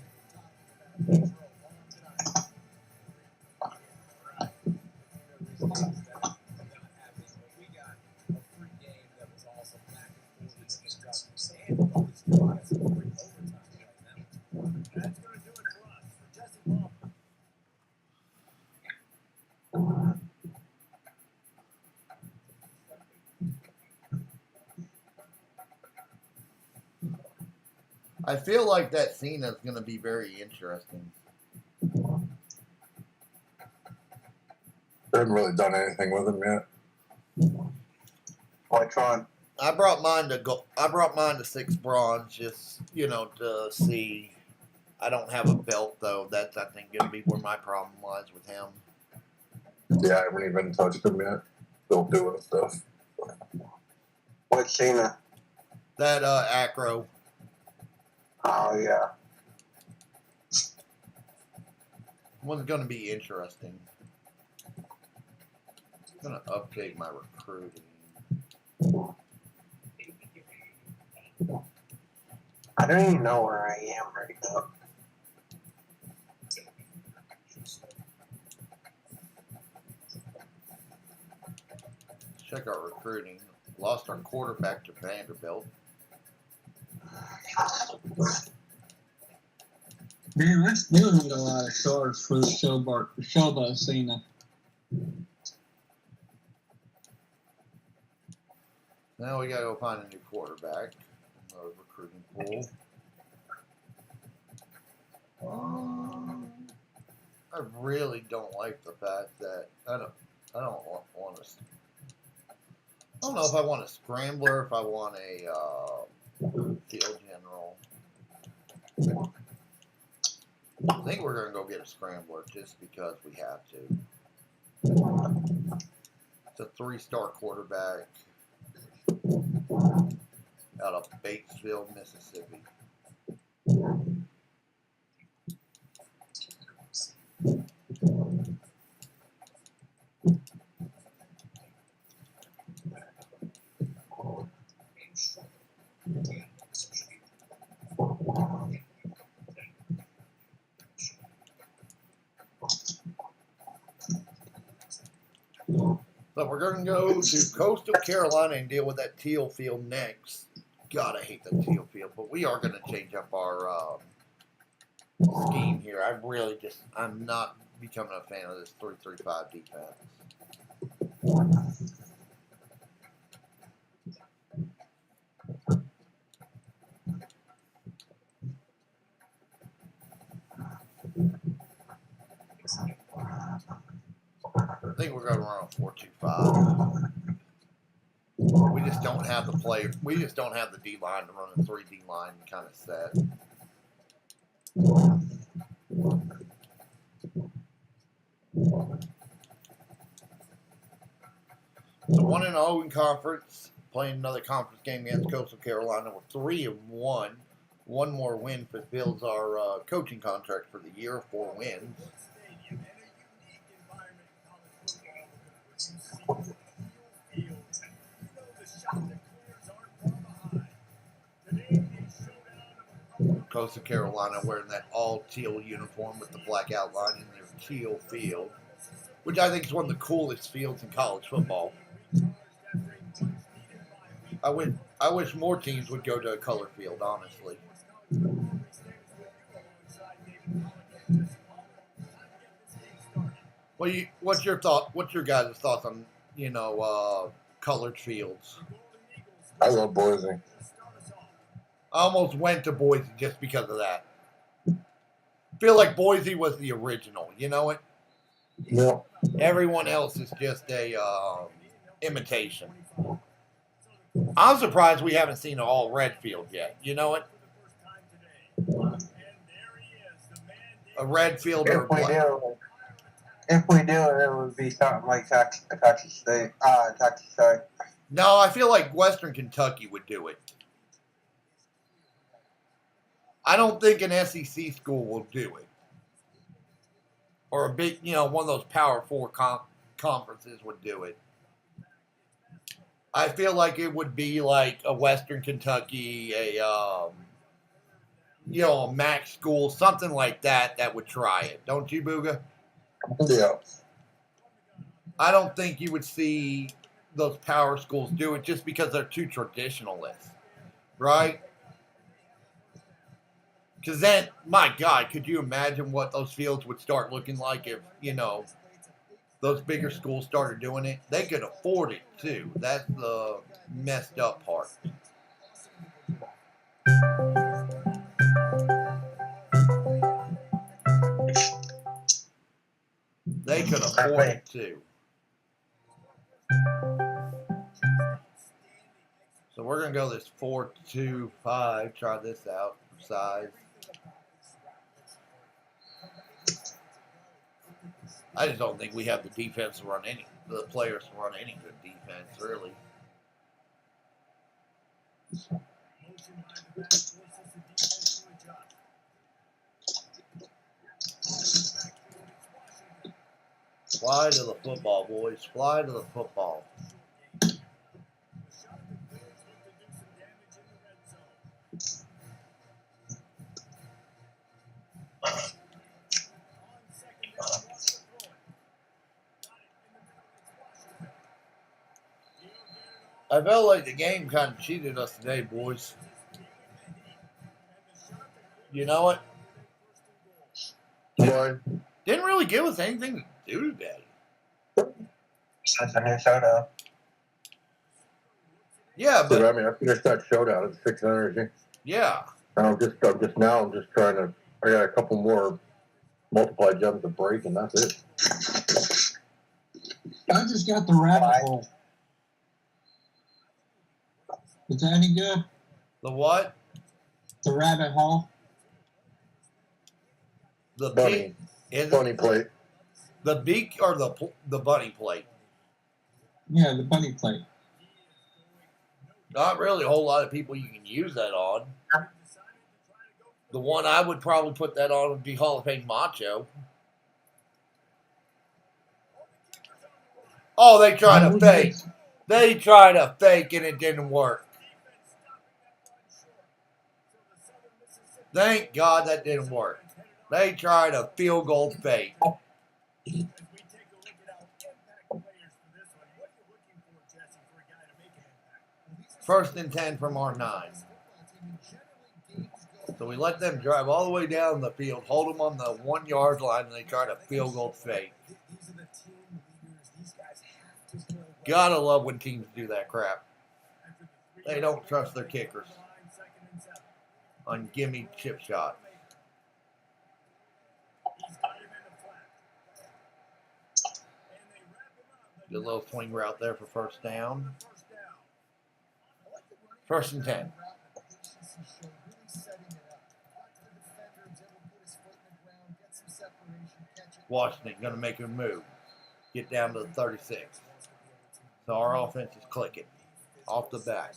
I feel like that scene is going to be very interesting. They haven't really done anything with him yet. Which one? I brought mine to 6 bronze, just to see. I don't have a belt though. That's I think going to be where my problem lies with him. Yeah, I haven't even touched him yet. Still doing stuff. What Cena? That acro. Oh yeah. One's going to be interesting. I'm going to update my recruiting. I don't even know where I am right now. Check our recruiting. Lost our quarterback to Vanderbilt. Man, that's doing a lot of stars for the Shoba Cena. Now we got to go find a new quarterback. Another recruiting pool. I really don't like the fact that I don't want to. I don't know if I want a scrambler, if I want a field general. I think we're gonna go get a scrambler just because we have to. It's a 3-star quarterback out of Batesville, Mississippi. So we're going to go to Coastal Carolina and deal with that teal field next. God, I hate that teal field, but we are going to change up our scheme here. I'm not becoming a fan of this 3-3-5 defense. I think we're going to run a 4-2-5. We just don't have the player. We just don't have the D line to run a 3D line kind of set. So 1-0 in conference, playing another conference game against Coastal Carolina. We're 3-1. One more win fulfills our coaching contract for the year. 4 wins. Coastal Carolina wearing that all teal uniform with the black outline in their teal field, which I think is one of the coolest fields in college football. I wish more teams would go to a color field, honestly. What's your thought? What's your guys' thoughts on colored fields? I love Boise. I almost went to Boise just because of that. I feel like Boise was the original. You know it. Yeah. Everyone else is just a imitation. I'm surprised we haven't seen an all red field yet. You know it. A red field or a black. If we do, it would be something like Texas State. Texas State. No, I feel like Western Kentucky would do it. I don't think an SEC school will do it. Or a big, one of those Power 4 conferences would do it. I feel like it would be like a Western Kentucky, a MAC school, something like that would try it. Don't you, Booga? Yeah. I don't think you would see those power schools do it just because they're too traditionalist, right? Because then, my God, could you imagine what those fields would start looking like if, those bigger schools started doing it? They could afford it, too. That's the messed up part. they could afford it too. So we're gonna go this 4-2-5. Try this out for size. I just don't think we have the defense to run the players to run any good defense, really. Fly to the football, boys. Fly to the football. I felt like the game kind of cheated us today, boys. You know what? Why? Didn't really give us anything to do today. That's a new showdown. Yeah, But but I mean, I finished that showdown at 6 energy. yeah. And I'm just trying to. I got a couple more multiply gems to break, and that's it. I just got the rabbit hole. Is that any good? The what? The rabbit hole. The Bunny. Bunny plate. The beak or the bunny plate? Yeah, the bunny plate. Not really a whole lot of people you can use that on. The one I would probably put that on would be Hall of Fame Macho. Oh, they tried to fake. They tried to fake and it didn't work. Thank God that didn't work. They tried a field goal fake. First and 10 from our 9. So we let them drive all the way down the field, hold them on the 1 yard line, and they try to field goal fake. Gotta love when teams do that crap. They don't trust their kickers on gimme chip shot. Good little swing route there for first down. First and 10. Washington going to make a move. Get down to the 36. So our offense is clicking off the bat.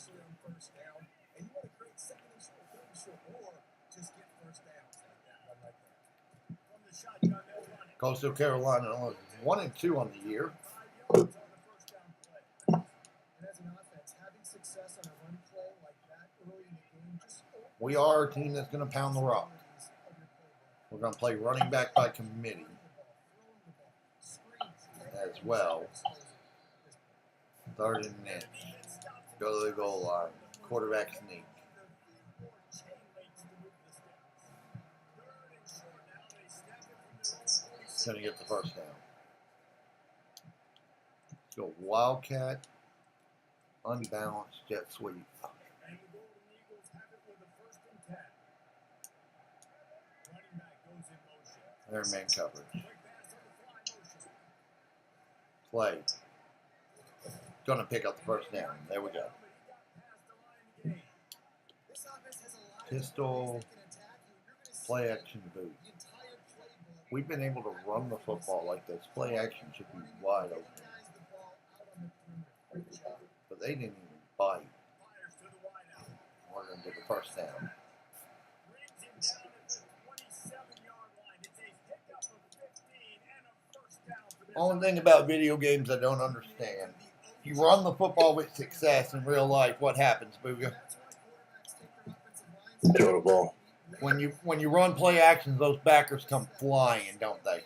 Coastal Carolina 1-2 on the year. We are a team that's going to pound the rock. We're going to play running back by committee as well. 3rd and inch. Go to the goal line. Quarterback sneak. Going to get the first down. Let's go Wildcat. Unbalanced jet sweep. They're man coverage. Play. Gonna pick up the first down. There we go. Pistol. Play action boot. We've been able to run the football like this. Play action should be wide open. But they didn't even bite. We're gonna get the first down. Only thing about video games I don't understand. You run the football with success in real life, what happens, Booga? Throw the ball. When you run play actions, those backers come flying, don't they?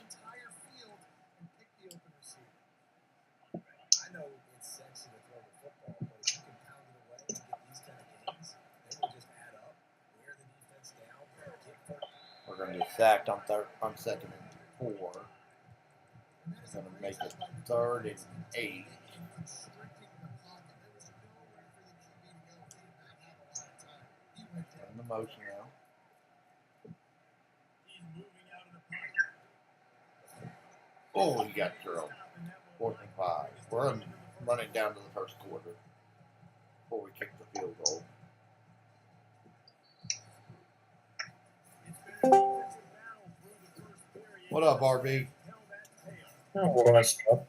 We're going to get sacked on 2nd and 4. Going to make it 3rd and 8. In the motion now. Oh, he got drilled. 4th and 5. We're running down to the first quarter before we kick the field goal. What up, RB? Oh, well, that's tough.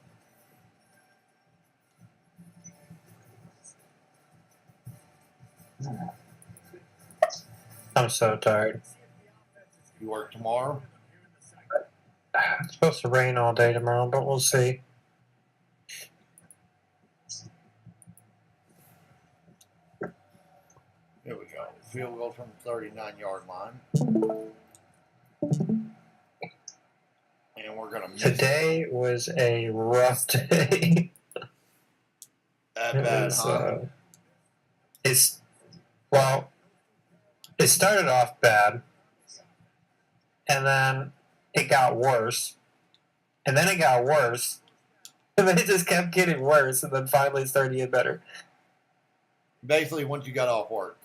I'm so tired. You work tomorrow? It's supposed to rain all day tomorrow, but we'll see. Here we go. Field goal from the 39-yard line. And we're going to miss Today was a rough day. that bad, huh? It started off bad, and then it got worse, and then it got worse, and then it just kept getting worse, and then finally it started to get better. Basically, once you got off work.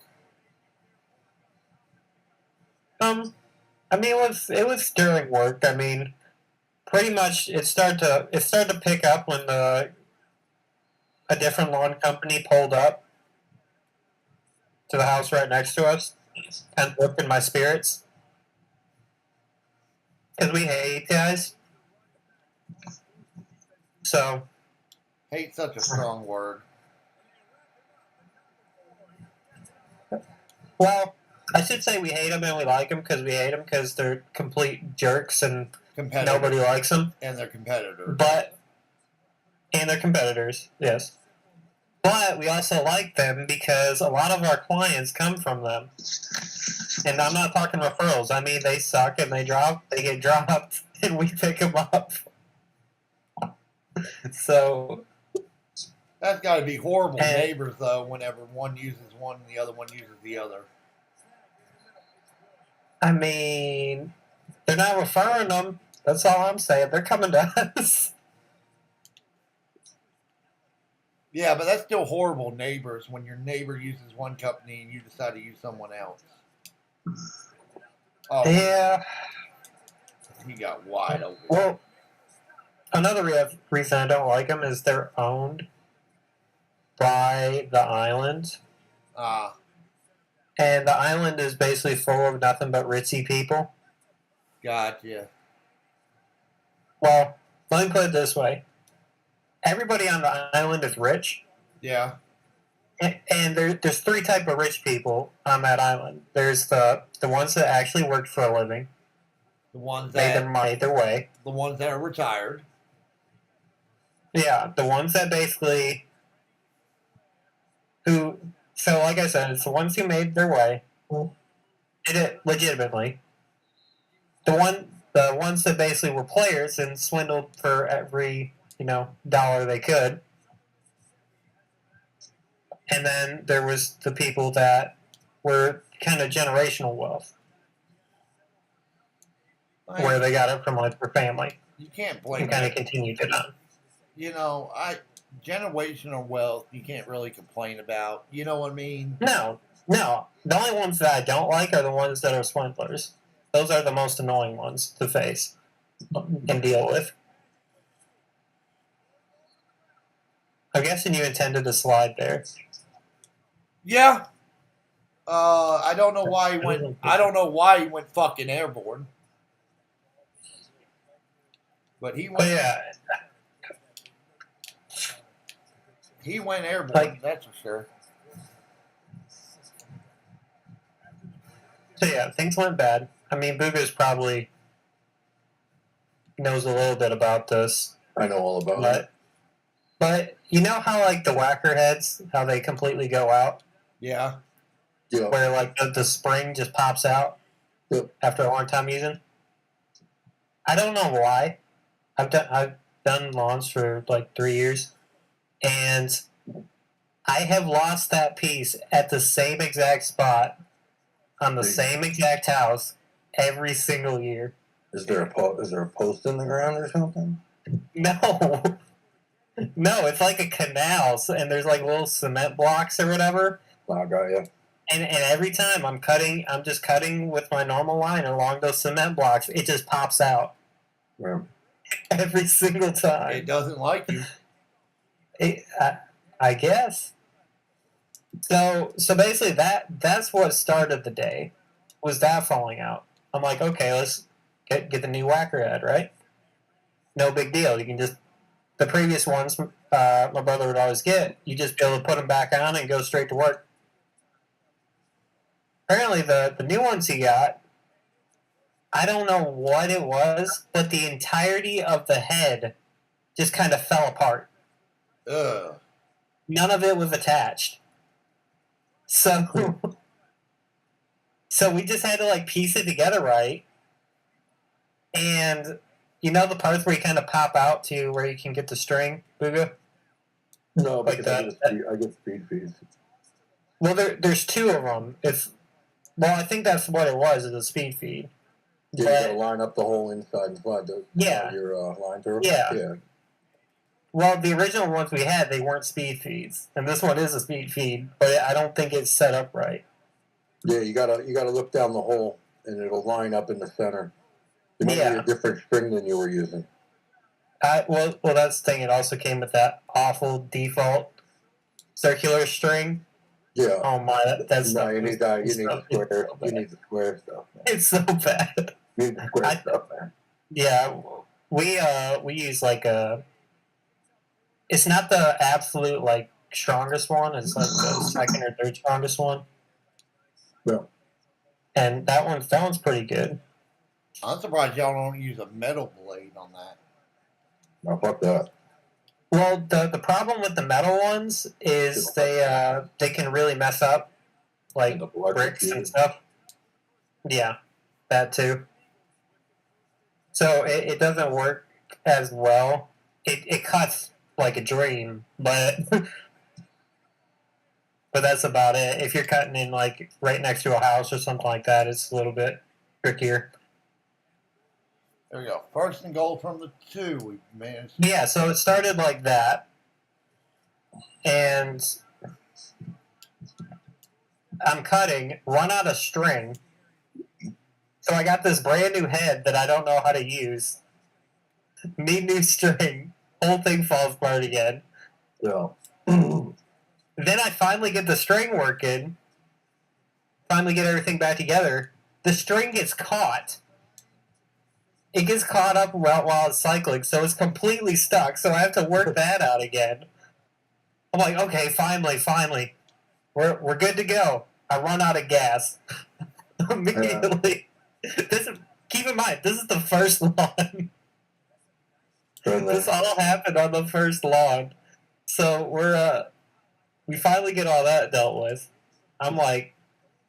I mean, it was during work. I mean, pretty much it started to pick up when a different lawn company pulled up to the house right next to us, and lifted my spirits because we hate guys. So, Hate's such a strong word. well, I should say we hate them and we like them because we hate them because they're complete jerks and nobody likes them. And they're competitors. And they're competitors, yes. But we also like them because a lot of our clients come from them. And I'm not talking referrals. I mean, they suck and they get dropped, and we pick them up. So That's got to be horrible neighbors, though, whenever one uses one and the other one uses the other. I mean, they're not referring them. That's all I'm saying. They're coming to us. Yeah, but that's still horrible neighbors when your neighbor uses one company and you decide to use someone else. Oh, Yeah. He got wide open. Well, another reason I don't like them is they're owned by the island. And the island is basically full of nothing but ritzy people. Gotcha. Well, let me put it this way. Everybody on the island is rich. Yeah. And there's 3 type of rich people on that island. There's the ones that actually worked for a living. The ones that made their way. The ones that are retired. Yeah, the ones that basically so like I said, it's the ones who made their way. Did it legitimately. The ones that basically were players and swindled for every, dollar they could. And then there was the people that were kind of generational wealth. Where they got it from like their family. You can't blame and kind of continued it on. Generational wealth you can't really complain about. You know what I mean? No. The only ones that I don't like are the ones that are swindlers. Those are the most annoying ones to face and deal with. I'm guessing you intended to slide there. Yeah. I don't know why he went. I don't know why he went fucking airborne. But he went. But yeah. He went airborne. That's for sure. So yeah, things went bad. I mean, Booga's probably knows a little bit about this. I know all about it. But you know how like the whacker heads, how they completely go out? Yeah. Yeah. Where like the spring just pops out after a long time using? I don't know why. I've done lawns for like 3 years, and I have lost that piece at the same exact spot on the same exact house every single year. Is there a post in the ground or something? No. No, it's like a canal, and there's like little cement blocks or whatever. I got you. And every time I'm just cutting with my normal line along those cement blocks, it just pops out. Yeah. every single time. It doesn't like you. I guess. So basically that's what started the day, was that falling out. I'm like, okay, let's get the new whacker head, right? No big deal. You can just, the previous ones my brother would always get, you just be able to put them back on and go straight to work. Apparently the new ones he got, I don't know what it was, but the entirety of the head just kind of fell apart. Ugh. None of it was attached. So we just had to like piece it together right. And you know the parts where you kind of pop out to where you can get the string, Booga? No, Like because that. I get speed feeds. Well, there's two of them. Well, I think that's what it was, is a speed feed. Yeah, you gotta line up the whole inside and slide your line through. Yeah. Well, the original ones we had, they weren't speed feeds, and this one is a speed feed, but I don't think it's set up right. Yeah, you gotta look down the hole, and it'll line up in the center. It might be Yeah. a different string than you were using. Well, that's the thing. It also came with that awful default circular string. Yeah. Oh my, that's No, you need that. You need the square. so You need the square stuff. Man. It's so bad. You need the square stuff, man. Yeah, we use like a. It's not the absolute like strongest one. It's like the second or third strongest one. Yeah. And that one's pretty good. I'm surprised y'all don't use a metal blade on that. Now, fuck that. Well, the problem with the metal ones is they can really mess up like bricks and stuff. Yeah, that too. So it doesn't work as well. It cuts like a dream, but but that's about it. If you're cutting in like right next to a house or something like that, it's a little bit trickier. There we go. First and goal from the 2. We managed. Yeah, so it started like that, and I'm cutting, run out of string. So I got this brand new head that I don't know how to use. Need new string. Whole thing falls apart again. Yeah. Then I finally get the string working. Finally get everything back together. The string gets caught. It gets caught up while it's cycling, so it's completely stuck. So I have to work that out again. I'm like, okay, finally, we're good to go. I run out of gas immediately. Keep in mind, this is the first lawn. This all happened on the first lawn. So we finally get all that dealt with. I'm like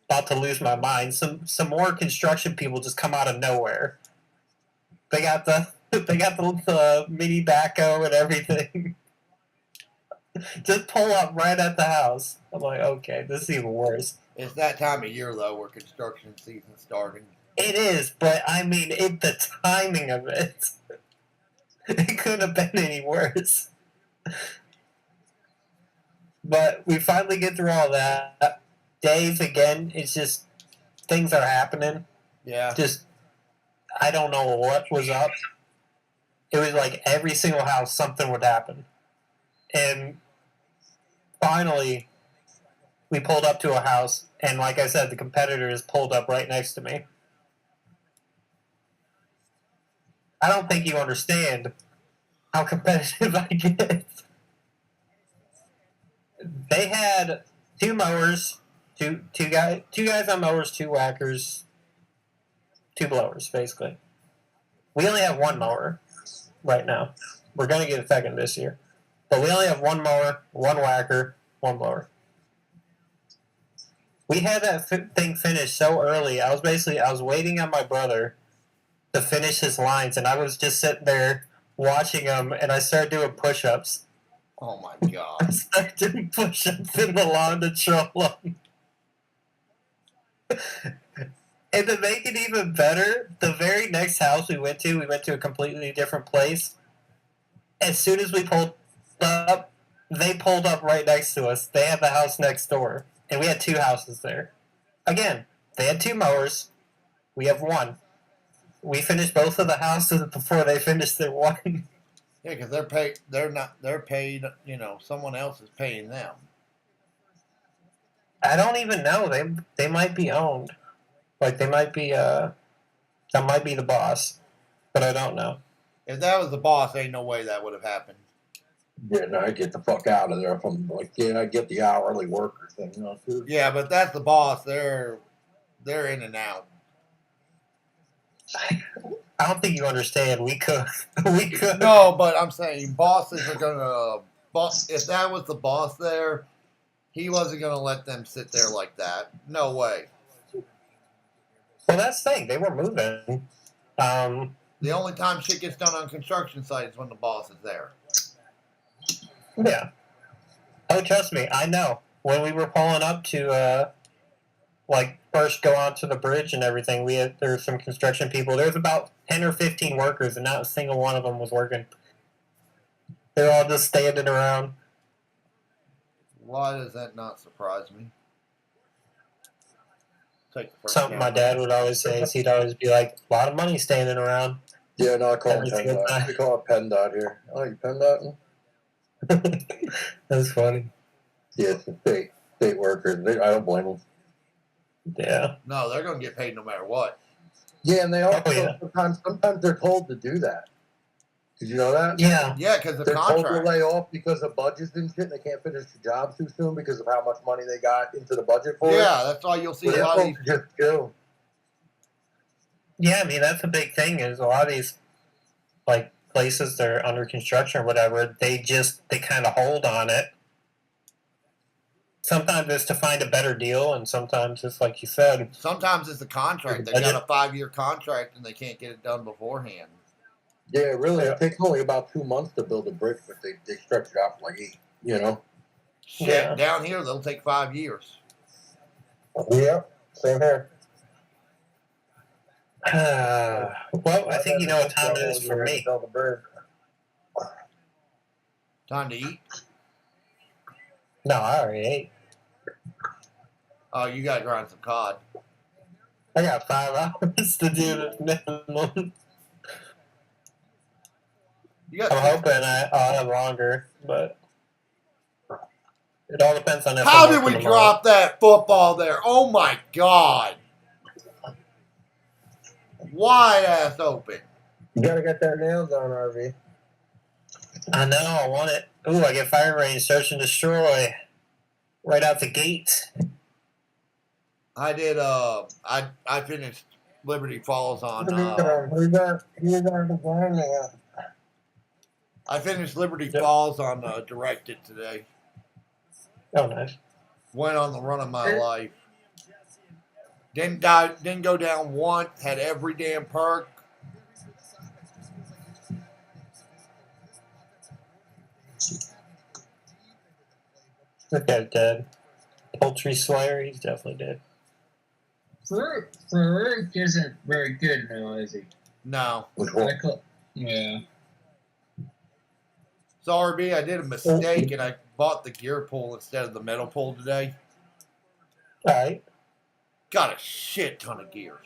about to lose my mind. Some more construction people just come out of nowhere. They got the mini backhoe and everything. Just pull up right at the house. I'm like, okay, this is even worse. It's that time of year though, where construction season's starting. It is, but I mean, the timing of it. It couldn't have been any worse. But we finally get through all that. Days again, it's just things are happening. Yeah. Just I don't know what was up. It was like every single house something would happen. And finally we pulled up to a house, and like I said, the competitor is pulled up right next to me. I don't think you understand how competitive I get. They had 2 mowers, two guys on mowers, 2 whackers, 2 blowers, basically. We only have 1 mower right now. We're going to get a second this year. But we only have 1 mower, 1 whacker, 1 blower. We had that thing finished so early. I was waiting on my brother to finish his lines, and I was just sitting there watching him, and I started doing push-ups. Oh my I god. started doing push-ups in the lawn to troll him. And to make it even better, the very next house we went to a completely different place. As soon as we pulled up, they pulled up right next to us. They had the house next door. And we had 2 houses there. Again, they had 2 mowers. We have 1. we finished both of the houses before they finished their one. Yeah, because they're paid. They're not. They're paid. You know, someone else is paying them. I don't even know. They might be owned. Like they might be that might be the boss, but I don't know. If that was the boss, ain't no way that would have happened. Yeah, no, I get the fuck out of there. From like, yeah, I get the hourly worker thing, you know. Too. Yeah, but that's the boss. They're in and out. I don't think you understand. We could. We could. No, but I'm saying bosses are gonna. Boss. If that was the boss there, he wasn't gonna let them sit there like that. No way. Well, that's the thing. They were moving. The only time shit gets done on construction sites is when the boss is there. Yeah. Oh, trust me, I know. When we were pulling up to, first go onto the bridge and everything, there were some construction people. There was about 10 or 15 workers, and not a single one of them was working. They were all just standing around. Why does that not surprise me? Take the first Something my down. dad would always say is he'd always be like, a lot of money standing around. Yeah, no, I call Every it single PennDOT. time. We call it PennDOT here. Oh, you PennDOT? That's funny. Yeah, it's the state workers. I don't blame them. Yeah. No, they're gonna get paid no matter what. Yeah, and they also yeah. sometimes they're told to do that. Did you know that? Yeah. Yeah, because the They're told to contract. lay off because of budgets and shit. And they can't finish the jobs too soon because of how much money they got into the budget for it. Yeah, that's why you'll see But a they're lot of these. supposed to just chill. Yeah, I mean, that's a big thing is a lot of these, places that are under construction or whatever, they kind of hold on it. Sometimes it's to find a better deal, and sometimes it's like you said. Sometimes it's a contract. They've got a 5-year contract and they can't get it done beforehand. Yeah, really. Yeah. It takes only about 2 months to build a brick, but they stretch it out for like 8, you know? Shit, Yeah. down here they'll take 5 years. Yep, same here. Well, I think you know what time it is for me. Build a brick. Time to eat. No, I already ate. Oh, you gotta grind some cod. I got 5 hours to do this minimum. You got. I'm hoping I'll have longer, but it all depends on if How I'm did we working tomorrow. drop that football there? Oh my god! Wide ass open. You gotta get their nails on, RV. I know, I want it. Ooh, I get fire range, search and destroy. Right out the gate. I did. I finished Liberty Falls on. Who's on the ground now? I finished Liberty Yep. Falls on Directed today. Oh, nice. Went on the run of my life. Didn't die. Didn't go down once. Had every damn perk. That guy's dead. Poultry Slayer, he's definitely dead. Farouk isn't very good now, is he? No. Yeah. So RB, I did a mistake and I bought the gear pull instead of the metal pull today. Alright. Got a shit ton of gears.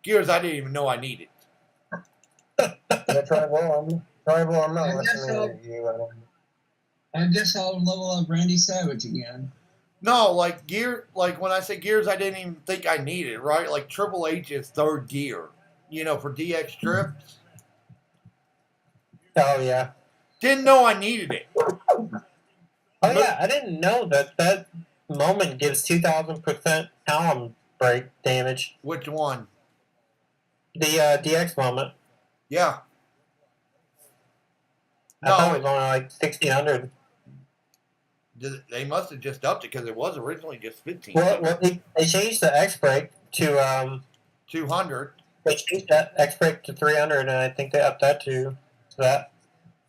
Gears I didn't even know I needed. Yeah, Tribal, I'm not I guess listening to you. I guess I'll level up Randy Savage again. No, like when I say gears I didn't even think I needed, right? Like Triple H's third gear, for DX strips. Oh, yeah. Didn't know I needed it. Oh, yeah, I didn't know that moment gives 2,000% column break damage. Which one? The DX moment. Yeah. I thought No, it was only like 1,600. they must have just upped it because it was originally just 15. Well, they changed the X break to 200. they changed that X break to 300, and I think they upped that to that.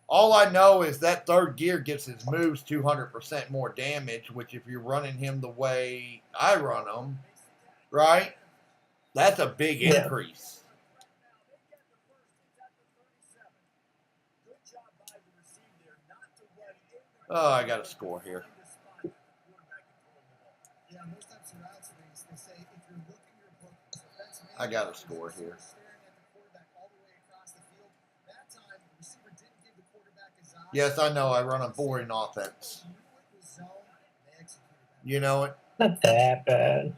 All I know is that third gear gives his moves 200% more damage, which if you're running him the way I run him, right? That's a big Yeah. increase. Oh, I got a score here. I got a score here. Yes, I know. I run a boring offense. You know it. Not that bad.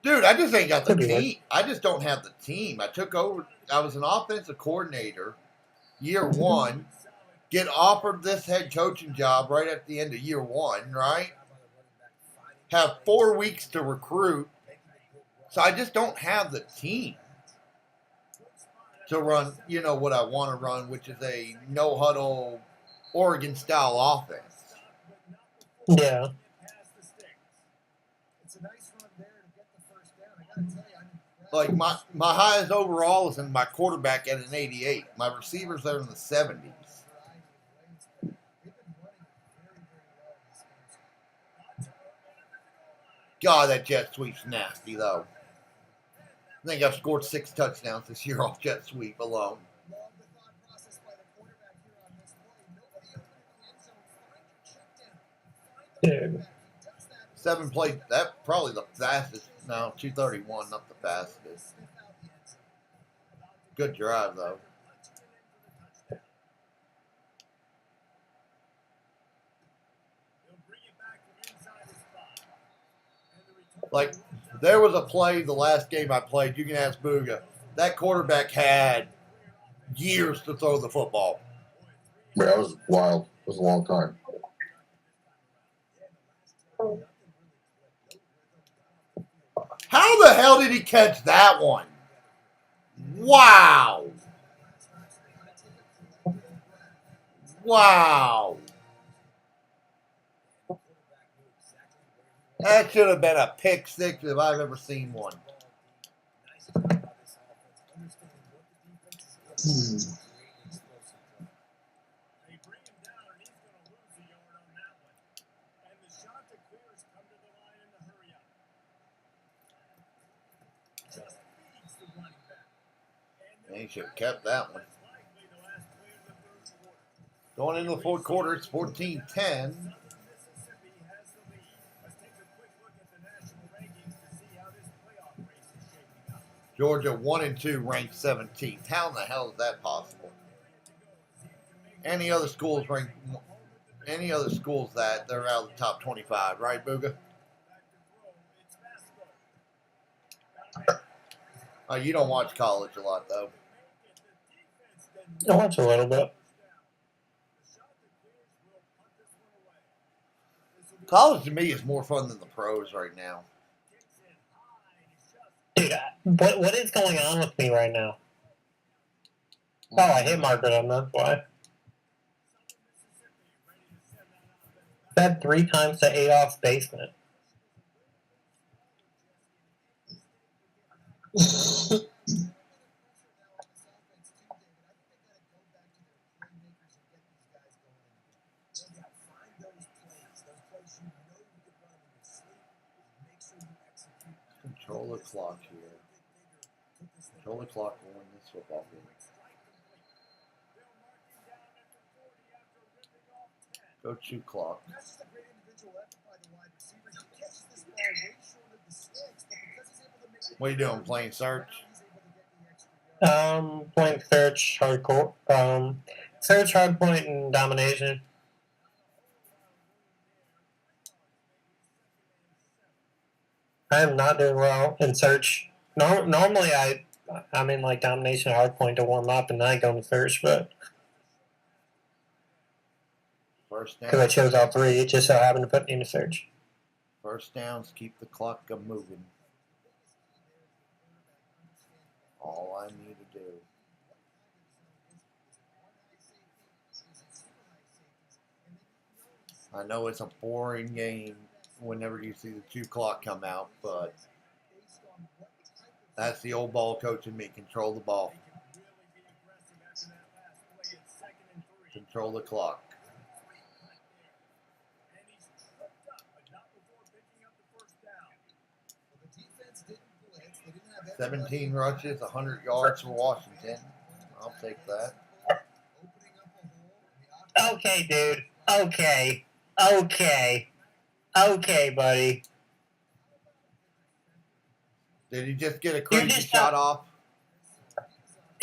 Dude, I just ain't got the Could be worse. team. I just don't have the team. I took over. I was an offensive coordinator year one. Get offered this head coaching job right at the end of year one, right? Have 4 weeks to recruit. So I just don't have the team to run, you know, what I want to run, which is a no-huddle Oregon-style offense. Yeah. Like, my highest overall is in my quarterback at an 88. My receivers are in the 70s. God, that jet sweep's nasty, though. I think I've scored 6 touchdowns this year off jet sweep alone. Dude. 7 plays. That probably the fastest. No, 231, not the fastest. Good drive, though. Like, there was a play the last game I played. You can ask Booga. That quarterback had years to throw the football. Yeah, that was wild. It was a long time. How the hell did he catch that one? Wow. Wow. That should have been a pick six if I've ever seen one. He should have kept that one. Going into the fourth quarter, it's 14-10. Georgia 1-2, ranked 17th. How in the hell is that possible? Any other schools ranked? Any other schools that they're out of the top 25, right, Booga? You don't watch college a lot, though. I watch a little bit. College to me is more fun than the pros right now. Dude, what is going on with me right now? Oh, I hit Margaret on that. Why? Said 3 times to Adolph's basement. Control the clock here. Control the clock to win this football game. Go 2 clock. What are you doing? Playing search? Playing search, hardcore. Search, hardpoint, and domination. I am not doing well in search. Normally, I'm in like domination, hardpoint to warm up, and then I go to search, but First down. because I chose all 3, it just so happened to put me in a search. First downs, keep the clock moving. All I need to do. I know it's a boring game whenever you see the 2 clock come out, but that's the old ball coach in me. Control the ball. Control the clock. 17 rushes, 100 yards for Washington. I'll take that. Okay, dude. Okay, buddy. Did he just get a crazy just shot off?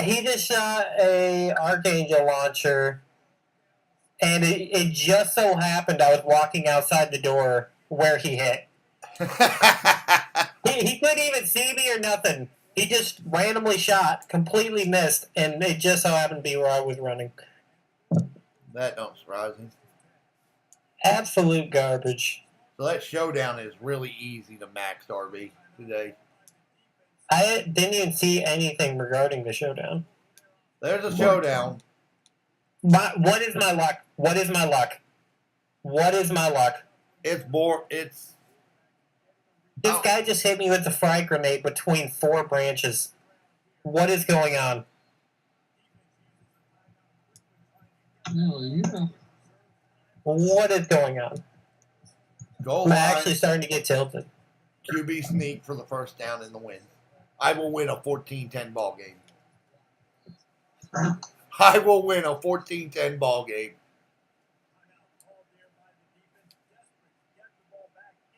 He just shot a Archangel launcher, and it just so happened I was walking outside the door where he hit. He couldn't even see me or nothing. He just randomly shot, completely missed, and it just so happened to be where I was running. That don't surprise me. Absolute garbage. So that showdown is really easy to max RB today. I didn't even see anything regarding the showdown. There's a showdown. What is my luck? What is my luck? What is my luck? It's more. It's This guy just hit me with a frag grenade between 4 branches. What is going on? No, you know. What is going on? goal I'm line. actually starting to get tilted. QB sneak for the first down in the win. I will win a 14-10 ball game. I will win a 14-10 ball game.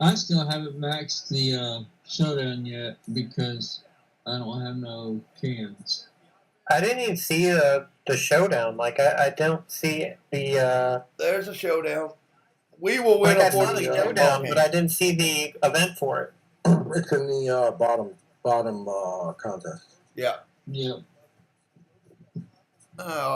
I still haven't maxed the showdown yet because I don't have no cans. I didn't even see the showdown. Like, I don't see the. There's a showdown. We will win Like, a I saw the 14-10 ball showdown, game. but I didn't see the event for it. It's in the bottom contest. Yeah. Yep. Oh.